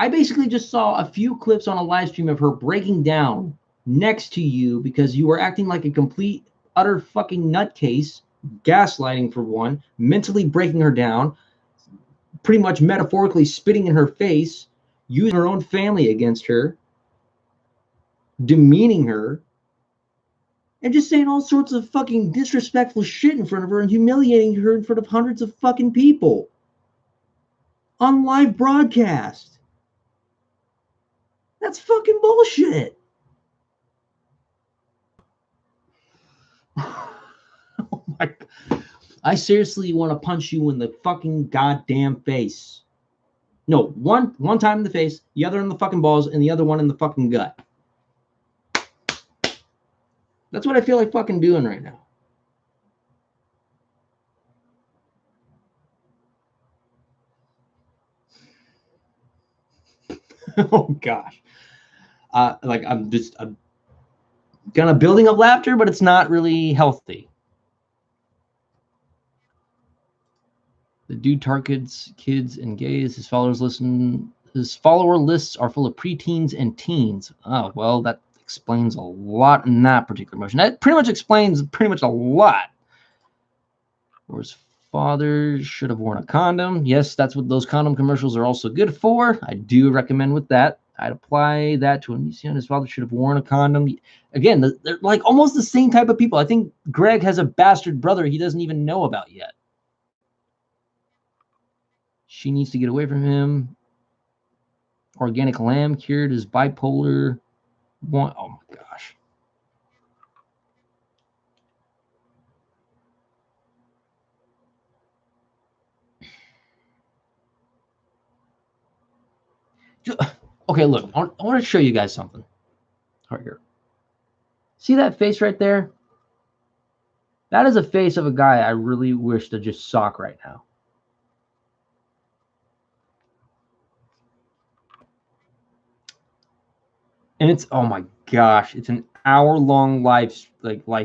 I basically just saw a few clips on a live stream of her breaking down next to you because you were acting like a complete, utter fucking nutcase, gaslighting for one, mentally breaking her down, pretty much metaphorically spitting in her face, using her own family against her, demeaning her, and just saying all sorts of fucking disrespectful shit in front of her and humiliating her in front of hundreds of fucking people on live broadcast. That's fucking bullshit. Oh my God. I seriously want to punch you in the fucking goddamn face. No, one time in the face, the other in the fucking balls, and the other one in the fucking gut. That's what I feel like fucking doing right now. Oh gosh. Like I'm kind of building up laughter, but it's not really healthy. The dude targets kids and gays. His followers listen. His follower lists are full of preteens and teens. Oh well, that explains a lot in that particular motion. That pretty much explains pretty much a lot. Or his father should have worn a condom. Yes, that's what those condom commercials are also good for. I do recommend with that. I'd apply that to him. His father should have worn a condom. Again, they're like almost the same type of people. I think Greg has a bastard brother he doesn't even know about yet. She needs to get away from him. Organic lamb cured his bipolar one. Oh my gosh. Okay, look, I want to show you guys something. Right here. See that face right there? That is a face of a guy I really wish to just sock right now. And it's, oh my gosh, it's an hour-long live stream. Hi everyone,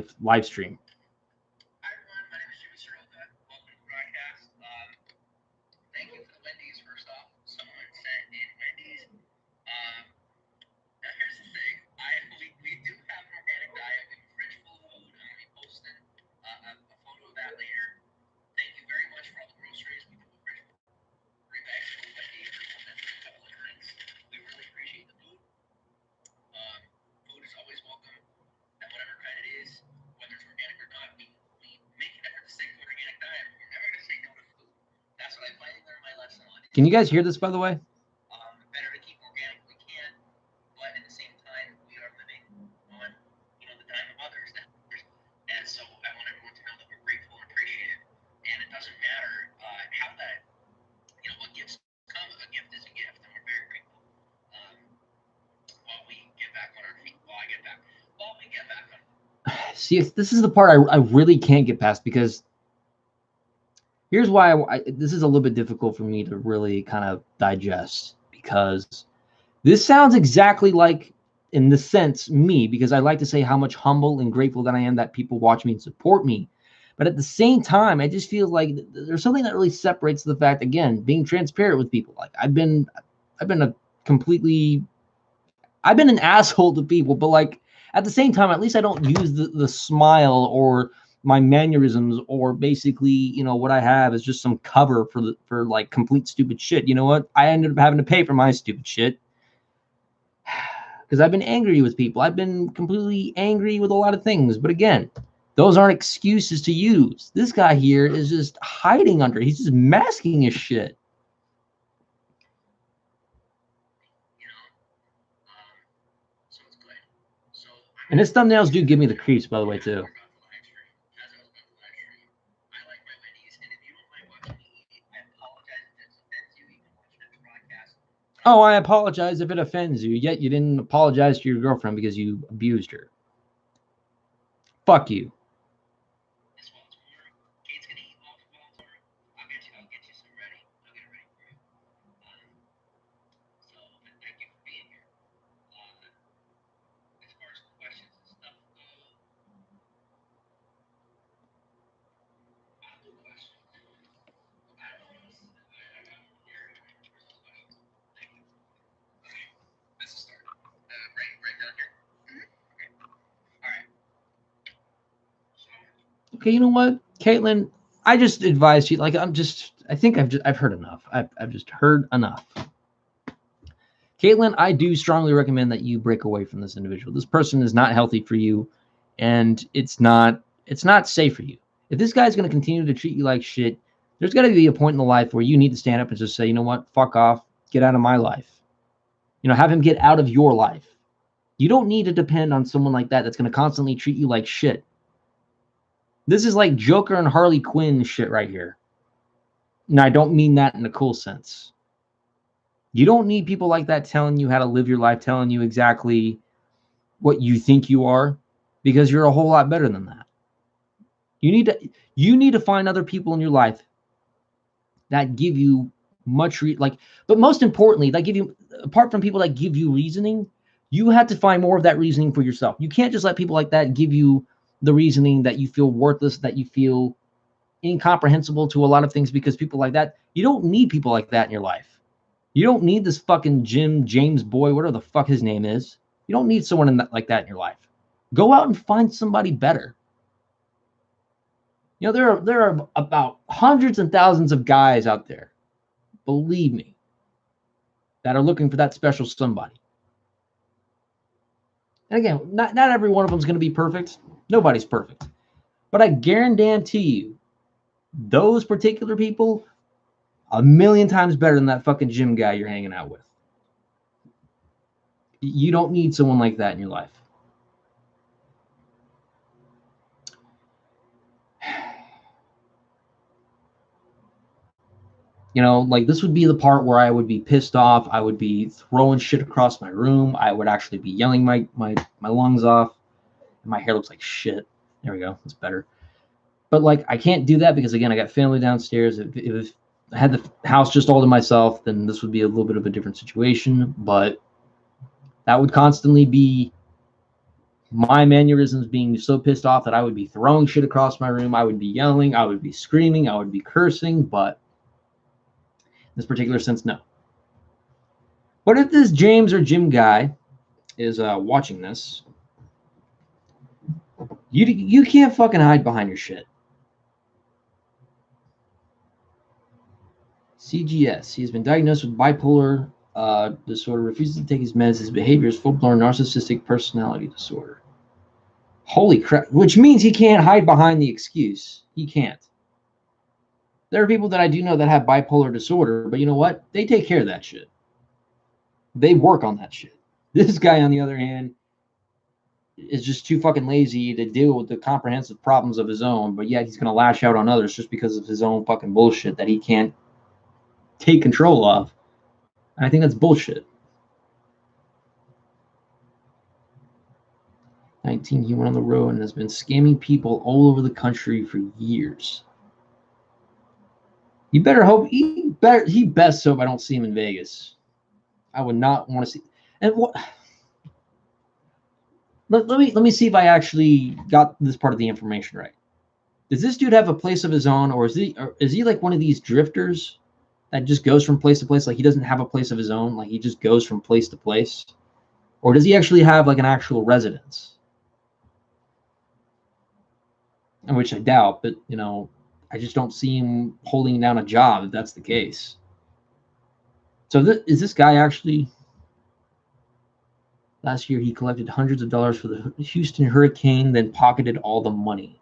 my name is Saroka. Welcome to the broadcast. Thank you for the Wendy's first off. Someone sent in Wendy's. Now here's the thing. We do have an organic diet. We have a fridge full of food. I'm gonna be posting a photo of that later. Thank you very much for all the groceries. We have a fridge full of 3 bags full of Wendy's and then a couple of drinks. We really appreciate the food. Food is always welcome, and whatever kind it is, whether it's organic or not, we make an effort to stick to an organic diet. We're never gonna say no to food. That's what I finally learned my lesson on. Can you guys hear this, by the way? Better to keep organic if we can, but at the same time, we are living on, the dime of others. And so I want everyone to know that we're grateful and appreciative. And it doesn't matter how that, what gifts come. A gift is a gift, and we're very grateful. While we get back on our feet, while we get back on. See, this is the part I really can't get past, because here's why this is a little bit difficult for me to really kind of digest, because this sounds exactly like, in the sense, me, because I like to say how much humble and grateful that I am that people watch me and support me. But at the same time, I just feel like there's something that really separates the fact, again, being transparent with people. Like I've been an asshole to people, but like at the same time, at least I don't use the smile or my mannerisms, or basically, what I have is just some cover for like complete stupid shit. You know what? I ended up having to pay for my stupid shit because I've been angry with people. I've been completely angry with a lot of things. But again, those aren't excuses to use. This guy here is just hiding under. He's just masking his shit. And his thumbnails do give me the creeps, by the way, too. Oh, I apologize if it offends you, yet you didn't apologize to your girlfriend because you abused her. Fuck you. Okay, you know what, Caitlin, I just advise you. Like, I think I've heard enough. I've just heard enough. Caitlin, I do strongly recommend that you break away from this individual. This person is not healthy for you, and it's not safe for you. If this guy's going to continue to treat you like shit, there's got to be a point in the life where you need to stand up and just say, you know what, fuck off, get out of my life. Have him get out of your life. You don't need to depend on someone like that that's going to constantly treat you like shit. This is like Joker and Harley Quinn shit right here. And I don't mean that in a cool sense. You don't need people like that telling you how to live your life, telling you exactly what you think you are, because you're a whole lot better than that. You need to find other people in your life that give you but most importantly, that give you, apart from people that give you reasoning, you have to find more of that reasoning for yourself. You can't just let people like that give you the reasoning that you feel worthless, that you feel incomprehensible to a lot of things, because people like that, you don't need people like that in your life. You don't need this fucking James Boy, whatever the fuck his name is. You don't need someone like that in your life. Go out and find somebody better. There are about hundreds and thousands of guys out there, believe me, that are looking for that special somebody. And again, not every one of them is going to be perfect. Nobody's perfect. But I guarantee you, those particular people, a million times better than that fucking gym guy you're hanging out with. You don't need someone like that in your life. Like, this would be the part where I would be pissed off. I would be throwing shit across my room. I would actually be yelling my lungs off. My hair looks like shit. There we go. That's better. But, like, I can't do that because, again, I got family downstairs. If I had the house just all to myself, then this would be a little bit of a different situation. But that would constantly be my mannerisms being so pissed off that I would be throwing shit across my room. I would be yelling. I would be screaming. I would be cursing. But in this particular sense, no. But if this James or Jim guy is watching this, you can't fucking hide behind your shit. CGS. He has been diagnosed with bipolar disorder, refuses to take his meds. His behavior is full-blown narcissistic personality disorder. Holy crap. Which means he can't hide behind the excuse. He can't. There are people that I do know that have bipolar disorder, but you know what? They take care of that shit. They work on that shit. This guy, on the other hand, is just too fucking lazy to deal with the comprehensive problems of his own, but yet he's going to lash out on others just because of his own fucking bullshit that he can't take control of. And I think that's bullshit. 19, he went on the road and has been scamming people all over the country for years. You better hope, he best hope I don't see him in Vegas. I would not want to see. And what? Let me see if I actually got this part of the information right. Does this dude have a place of his own, or is he like one of these drifters that just goes from place to place? Like, he doesn't have a place of his own, like he just goes from place to place? Or does he actually have like an actual residence? In which I doubt, but I just don't see him holding down a job if that's the case. So is this guy actually? Last year, he collected hundreds of dollars for the Houston hurricane, then pocketed all the money.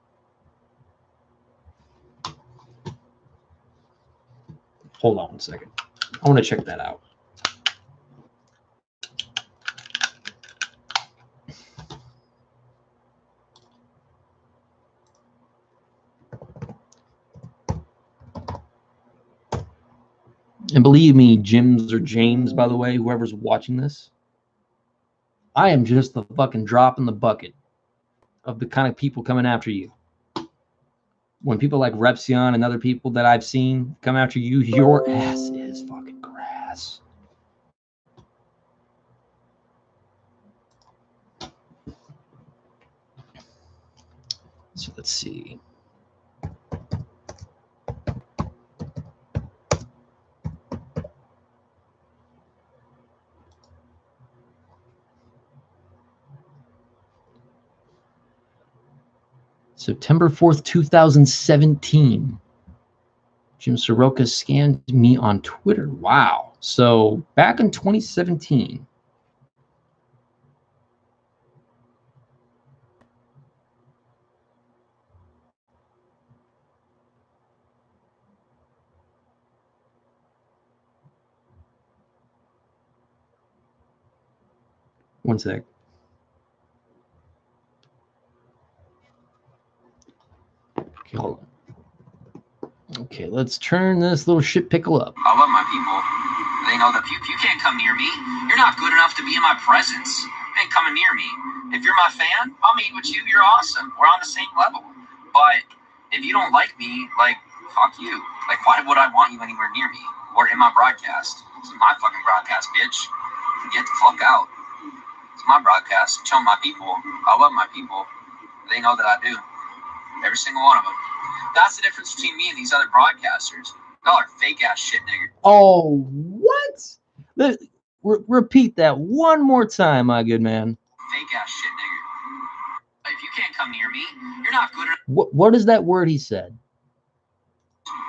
Hold on one second. I want to check that out. And believe me, Jims or James, by the way, whoever's watching this, I am just the fucking drop in the bucket of the kind of people coming after you. When people like Repsion and other people that I've seen come after you, your ass is fucking grass. So let's see. September 4th, 2017. Jim Saroka scammed me on Twitter. Wow. So back in 2017. One sec. Okay, hold on. Okay, let's turn this little shit pickle up. I love my people. They know that you can't come near me. You're not good enough to be in my presence. You ain't coming near me. If you're my fan, I'll meet with you. You're awesome. We're on the same level. But if you don't like me, like, fuck you. Like, why would I want you anywhere near me or in my broadcast? This is my fucking broadcast, bitch. Get the fuck out. It's my broadcast. Show my people. I love my people. They know that I do. Every single one of them. That's the difference between me and these other broadcasters. Y'all are fake ass shit nigger. Oh, what? Repeat that one more time, my good man. Fake ass shit nigger. If you can't come near me, you're not good enough. What is that word he said?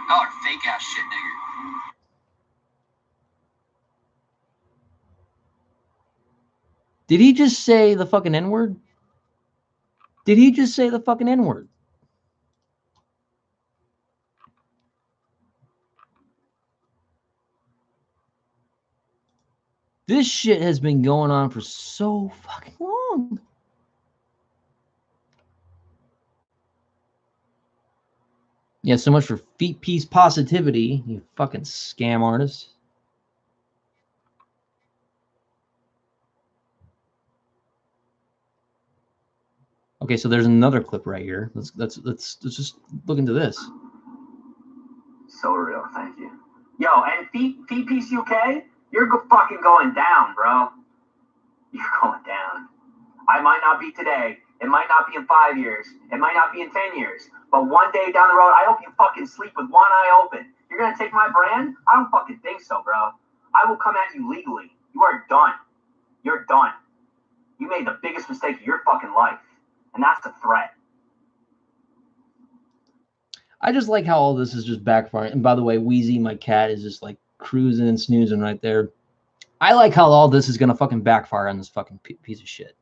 Y'all are fake ass shit nigger. Did he just say the fucking N-word? Did he just say the fucking N-word? This shit has been going on for so fucking long. Yeah, so much for feet piece positivity, you fucking scam artist. Okay, so there's another clip right here. Let's just look into this. So real, thank you. Yo, and feet piece UK, you're fucking going down, bro. You're going down. I might not be today. It might not be in 5 years. It might not be in 10 years. But one day down the road, I hope you fucking sleep with one eye open. You're gonna take my brand? I don't fucking think so, bro. I will come at you legally. You are done. You're done. You made the biggest mistake of your fucking life. And that's a threat. I just like how all this is just backfiring. And by the way, Wheezy, my cat, is just like cruising and snoozing right there. I like how all this is going to fucking backfire on this fucking piece of shit.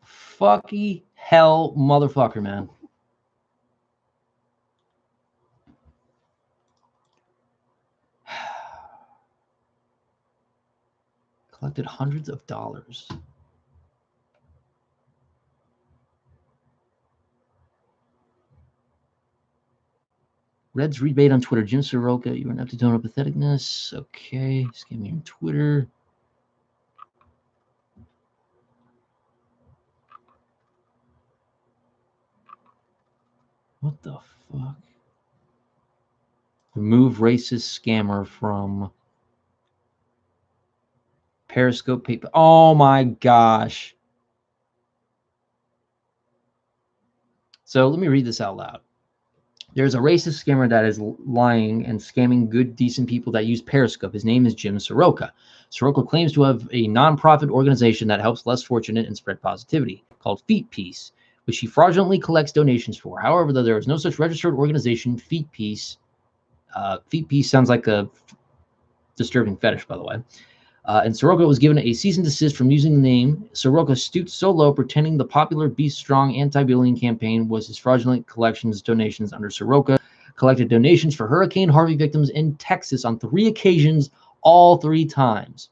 Fucky hell motherfucker, man. Collected hundreds of dollars. Red's rebate on Twitter. Jim Saroka, you were not to tone patheticness. Okay, scam me on Twitter. What the fuck? Remove racist scammer from Periscope paper. Oh my gosh. So let me read this out loud. There's a racist scammer that is lying and scamming good, decent people that use Periscope. His name is Jim Saroka. Saroka claims to have a nonprofit organization that helps less fortunate and spread positivity called Feet Peace, which he fraudulently collects donations for. However, though there is no such registered organization, Feet Peace sounds like a disturbing fetish, by the way. And Saroka was given a cease and desist from using the name. Saroka stooped so low, pretending the popular Be Strong anti-bullying campaign was his fraudulent collections donations under Saroka. Collected donations for Hurricane Harvey victims in Texas on 3 occasions, all 3 times.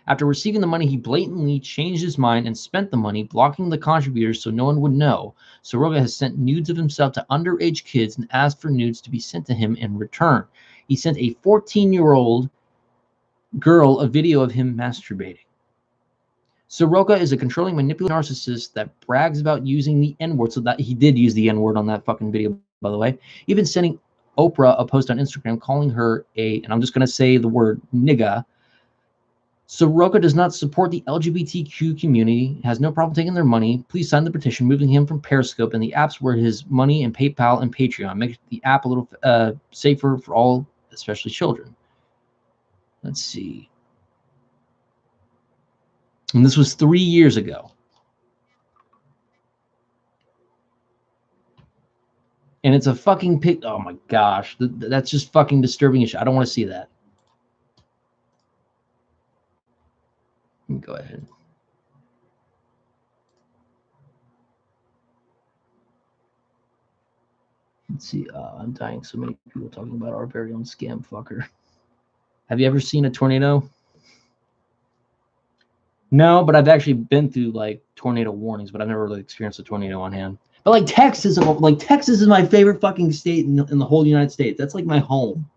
After receiving the money, he blatantly changed his mind and spent the money, blocking the contributors so no one would know. Saroka has sent nudes of himself to underage kids and asked for nudes to be sent to him in return. He sent a 14-year-old girl a video of him masturbating. Saroka is a controlling, manipulative narcissist that brags about using the N-word, so that he did use the N-word on that fucking video, by the way. Even sending Oprah a post on Instagram calling her and I'm just going to say the word nigga. Saroka does not support the LGBTQ community, has no problem taking their money. Please sign the petition moving him from Periscope and the apps where his money and PayPal and Patreon. Make the app a little safer for all, especially children. Let's see. And this was 3 years ago. And it's a fucking pic. Oh my gosh. That's just fucking disturbing as shit. I don't want to see that. Let me go ahead. Let's see. I'm dying. So many people talking about our very own scam fucker. Have you ever seen a tornado? No, but I've actually been through like tornado warnings, but I've never really experienced a tornado on hand. But like Texas is my favorite fucking state in the whole United States. That's like my home.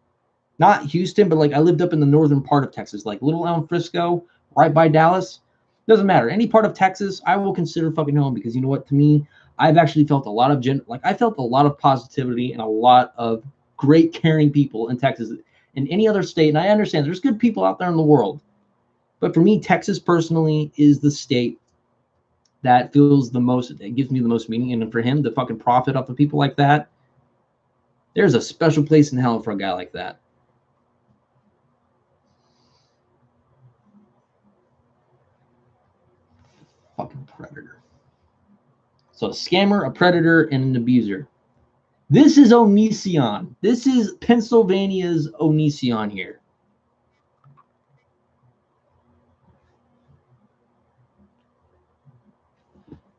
Not Houston, but like I lived up in the northern part of Texas, like Little Elm, Frisco, right by Dallas. Doesn't matter. Any part of Texas, I will consider fucking home because you know what? To me, I've actually felt a lot of I felt a lot of positivity and a lot of great caring people in Texas. In any other state, and I understand there's good people out there in the world, but for me, Texas personally is the state that feels the most. It gives me the most meaning, and for him to fucking profit off of people like that, there's a special place in hell for a guy like that. Fucking predator. So a scammer, a predator, and an abuser. This is Onision. This is Pennsylvania's Onision here.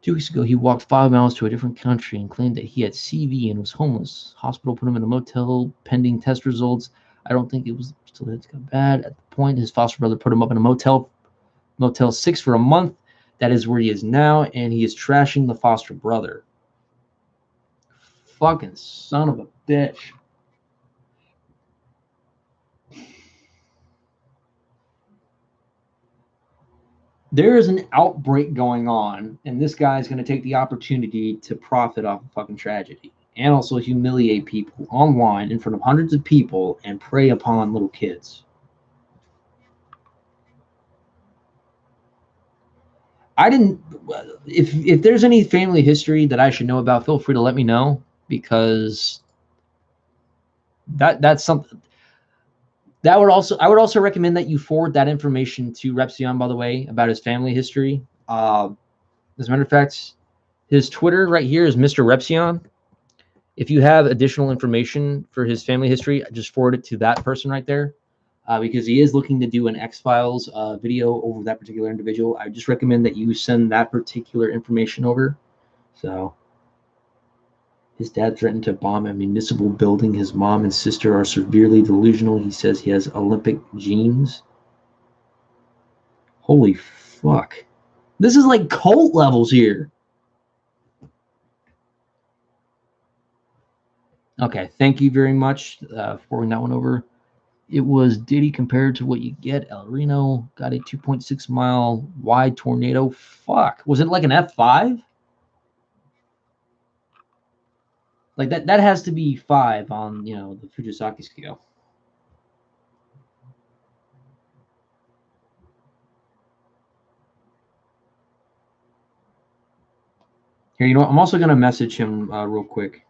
Two weeks ago, he walked 5 miles to a different country and claimed that he had CV and was homeless. Hospital put him in a motel pending test results. I don't think it was still it got bad. At the point, his foster brother put him up in a Motel 6 for a month. That is where he is now, and he is trashing the foster brother. Fucking son of a bitch. There is an outbreak going on, and this guy is going to take the opportunity to profit off of fucking tragedy and also humiliate people online in front of hundreds of people and prey upon little kids. I didn't. If there's any family history that I should know about, feel free to let me know because that's something. I would also recommend that you forward that information to Repsion, by the way, about his family history. As a matter of fact, his Twitter right here is Mr. Repsion. If you have additional information for his family history, just forward it to that person right there because he is looking to do an X-Files video over that particular individual. I just recommend that you send that particular information over. So his dad threatened to bomb a municipal building. His mom and sister are severely delusional. He says he has Olympic genes. Holy fuck. This is like cult levels here. Okay, thank you very much for forwarding that one over. It was Diddy compared to what you get. El Reno got a 2.6 mile wide tornado. Fuck. Was it like an F5? Like that has to be 5 on, the Fujisaki scale. Here, you know what? I'm also going to message him real quick.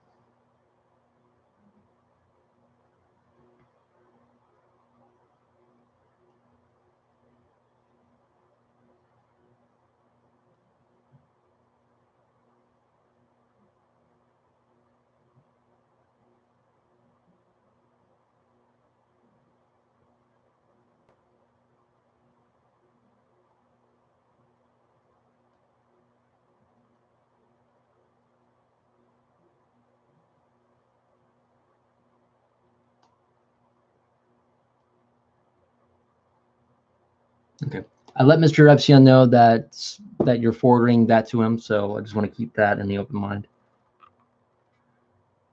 Okay. I let Mr. Epstein know that you're forwarding that to him, so I just want to keep that in the open mind.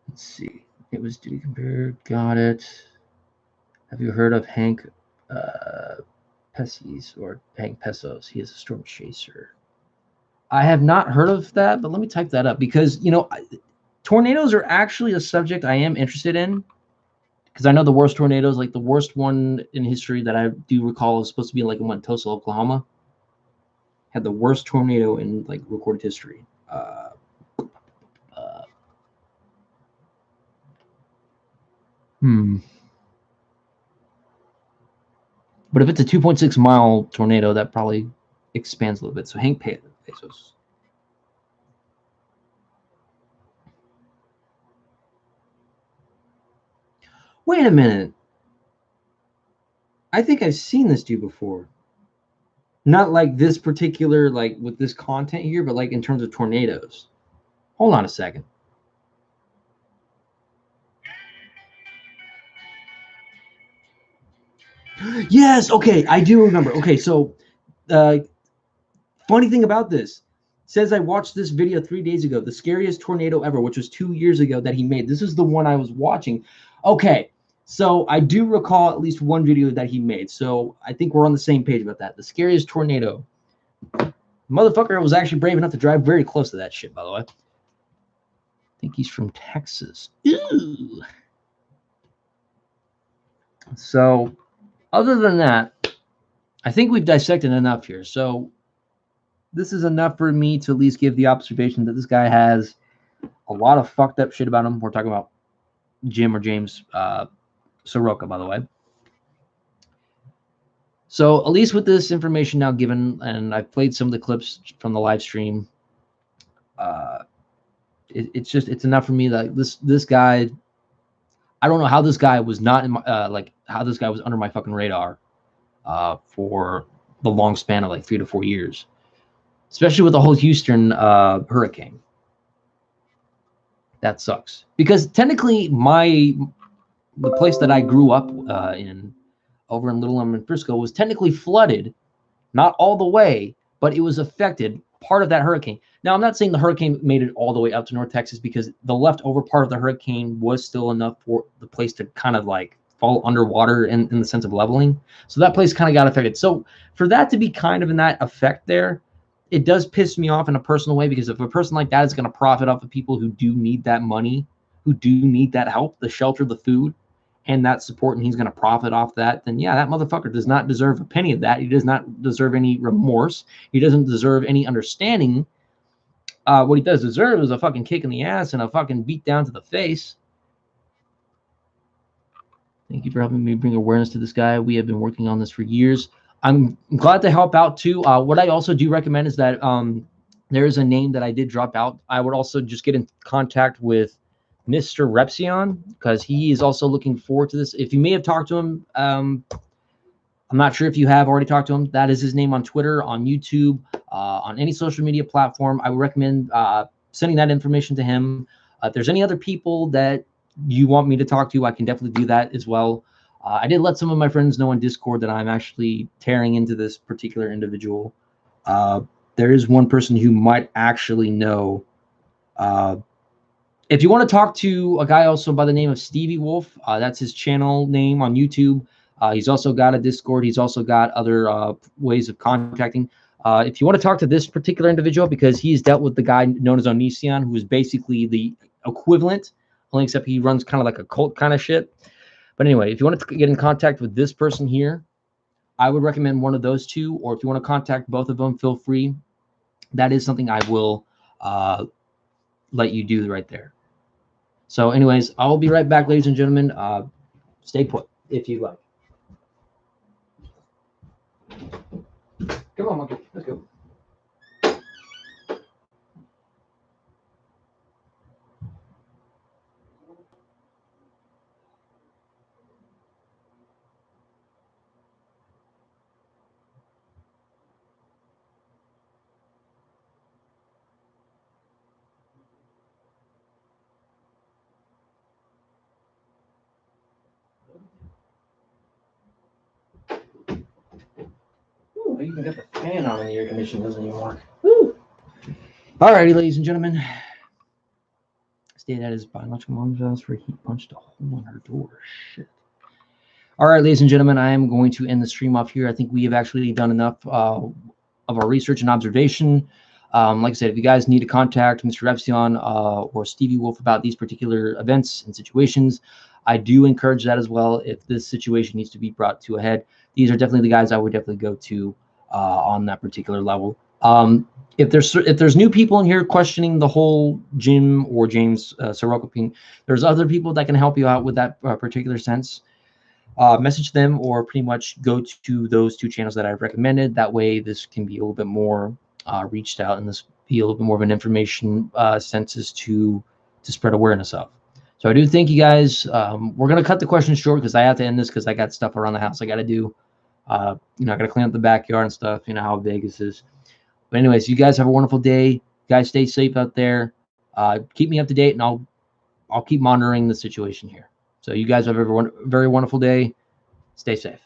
Let's see. It was Duty Compared. Got it. Have you heard of Hank Pesos or Hank Pesos? He is a storm chaser. I have not heard of that, but let me type that up because, tornadoes are actually a subject I am interested in because I know the worst tornadoes, like the worst one in history that I do recall is supposed to be like in Tulsa, Oklahoma. Had the worst tornado in like recorded history. But if it's a 2.6 mile tornado, that probably expands a little bit. So Hank Bezos. Wait a minute. I think I've seen this dude before. Not like this particular, like with this content here, but like in terms of tornadoes. Hold on a second. Yes, okay, I do remember. Okay, so funny thing about this, says I watched this video 3 days ago, the scariest tornado ever, which was 2 years ago that he made. This is the one I was watching. Okay, so I do recall at least one video that he made. So I think we're on the same page about that. The scariest tornado. Motherfucker was actually brave enough to drive very close to that shit, by the way. I think he's from Texas. Ew. So other than that, I think we've dissected enough here. So this is enough for me to at least give the observation that this guy has a lot of fucked up shit about him. We're talking about Jim or James Saroka, by the way. So at least with this information now given, and I've played some of the clips from the live stream, it's enough for me that this guy, I don't know how this guy was not in my, how this guy was under my fucking radar for the long span of like 3 to 4 years, especially with the whole Houston hurricane. That sucks because technically the place that I grew up in over in Little Elm and Frisco was technically flooded, not all the way, but it was affected part of that hurricane. Now, I'm not saying the hurricane made it all the way up to North Texas because the leftover part of the hurricane was still enough for the place to kind of like fall underwater in the sense of leveling. So that place kind of got affected. So for that to be kind of in that effect there, it does piss me off in a personal way because if a person like that is going to profit off of people who do need that money, who do need that help, the shelter, the food, and that support, and he's going to profit off that, then yeah, that motherfucker does not deserve a penny of that. He does not deserve any remorse. He doesn't deserve any understanding. What he does deserve is a fucking kick in the ass and a fucking beat down to the face. Thank you for helping me bring awareness to this guy. We have been working on this for years. I'm glad to help out too. What I also do recommend is that there is a name that I did drop out. I would also just get in contact with Mr. Repsion because he is also looking forward to this. If you may have talked to him, I'm not sure if you have already talked to him. That is his name on Twitter, on YouTube, on any social media platform. I would recommend sending that information to him. If there's any other people that you want me to talk to, I can definitely do that as well. I did let some of my friends know on Discord that I'm actually tearing into this particular individual. There is one person who might actually know. If you want to talk to a guy also by the name of Stevie Wolf, that's his channel name on YouTube. He's also got a Discord. He's also got other ways of contacting. If you want to talk to this particular individual, because he's dealt with the guy known as Onision, who is basically the equivalent, only except he runs kind of like a cult kind of shit. But anyway, if you want to get in contact with this person here, I would recommend one of those two. Or if you want to contact both of them, feel free. That is something I will let you do right there. So anyways, I'll be right back, ladies and gentlemen. Stay put if you like. Come on, monkey. Let's go. Ooh, I even got the fan on and the air conditioning doesn't even work. Woo! Alrighty, ladies and gentlemen. Stayed at his biological mom's house where he punched a hole in her door. Shit. All right, ladies and gentlemen, I am going to end the stream off here. I think we have actually done enough of our research and observation. Like I said, if you guys need to contact Mr. Repsion or Stevie Wolf about these particular events and situations, I do encourage that as well. If this situation needs to be brought to a head, these are definitely the guys I would definitely go to on that particular level. If there's new people in here questioning the whole Jim or James Saroka thing, there's other people that can help you out with that particular sense. message them or pretty much go to those 2 channels that I've recommended. That way this can be a little bit more reached out, and this be a little bit more of an information census to spread awareness of. So I do thank you guys. We're going to cut the questions short because I have to end this because I got stuff around the house I got to do. I got to clean up the backyard and stuff. You know how Vegas is. But anyways, you guys have a wonderful day. You guys stay safe out there. Keep me up to date, and I'll keep monitoring the situation here. So you guys have a very wonderful day. Stay safe.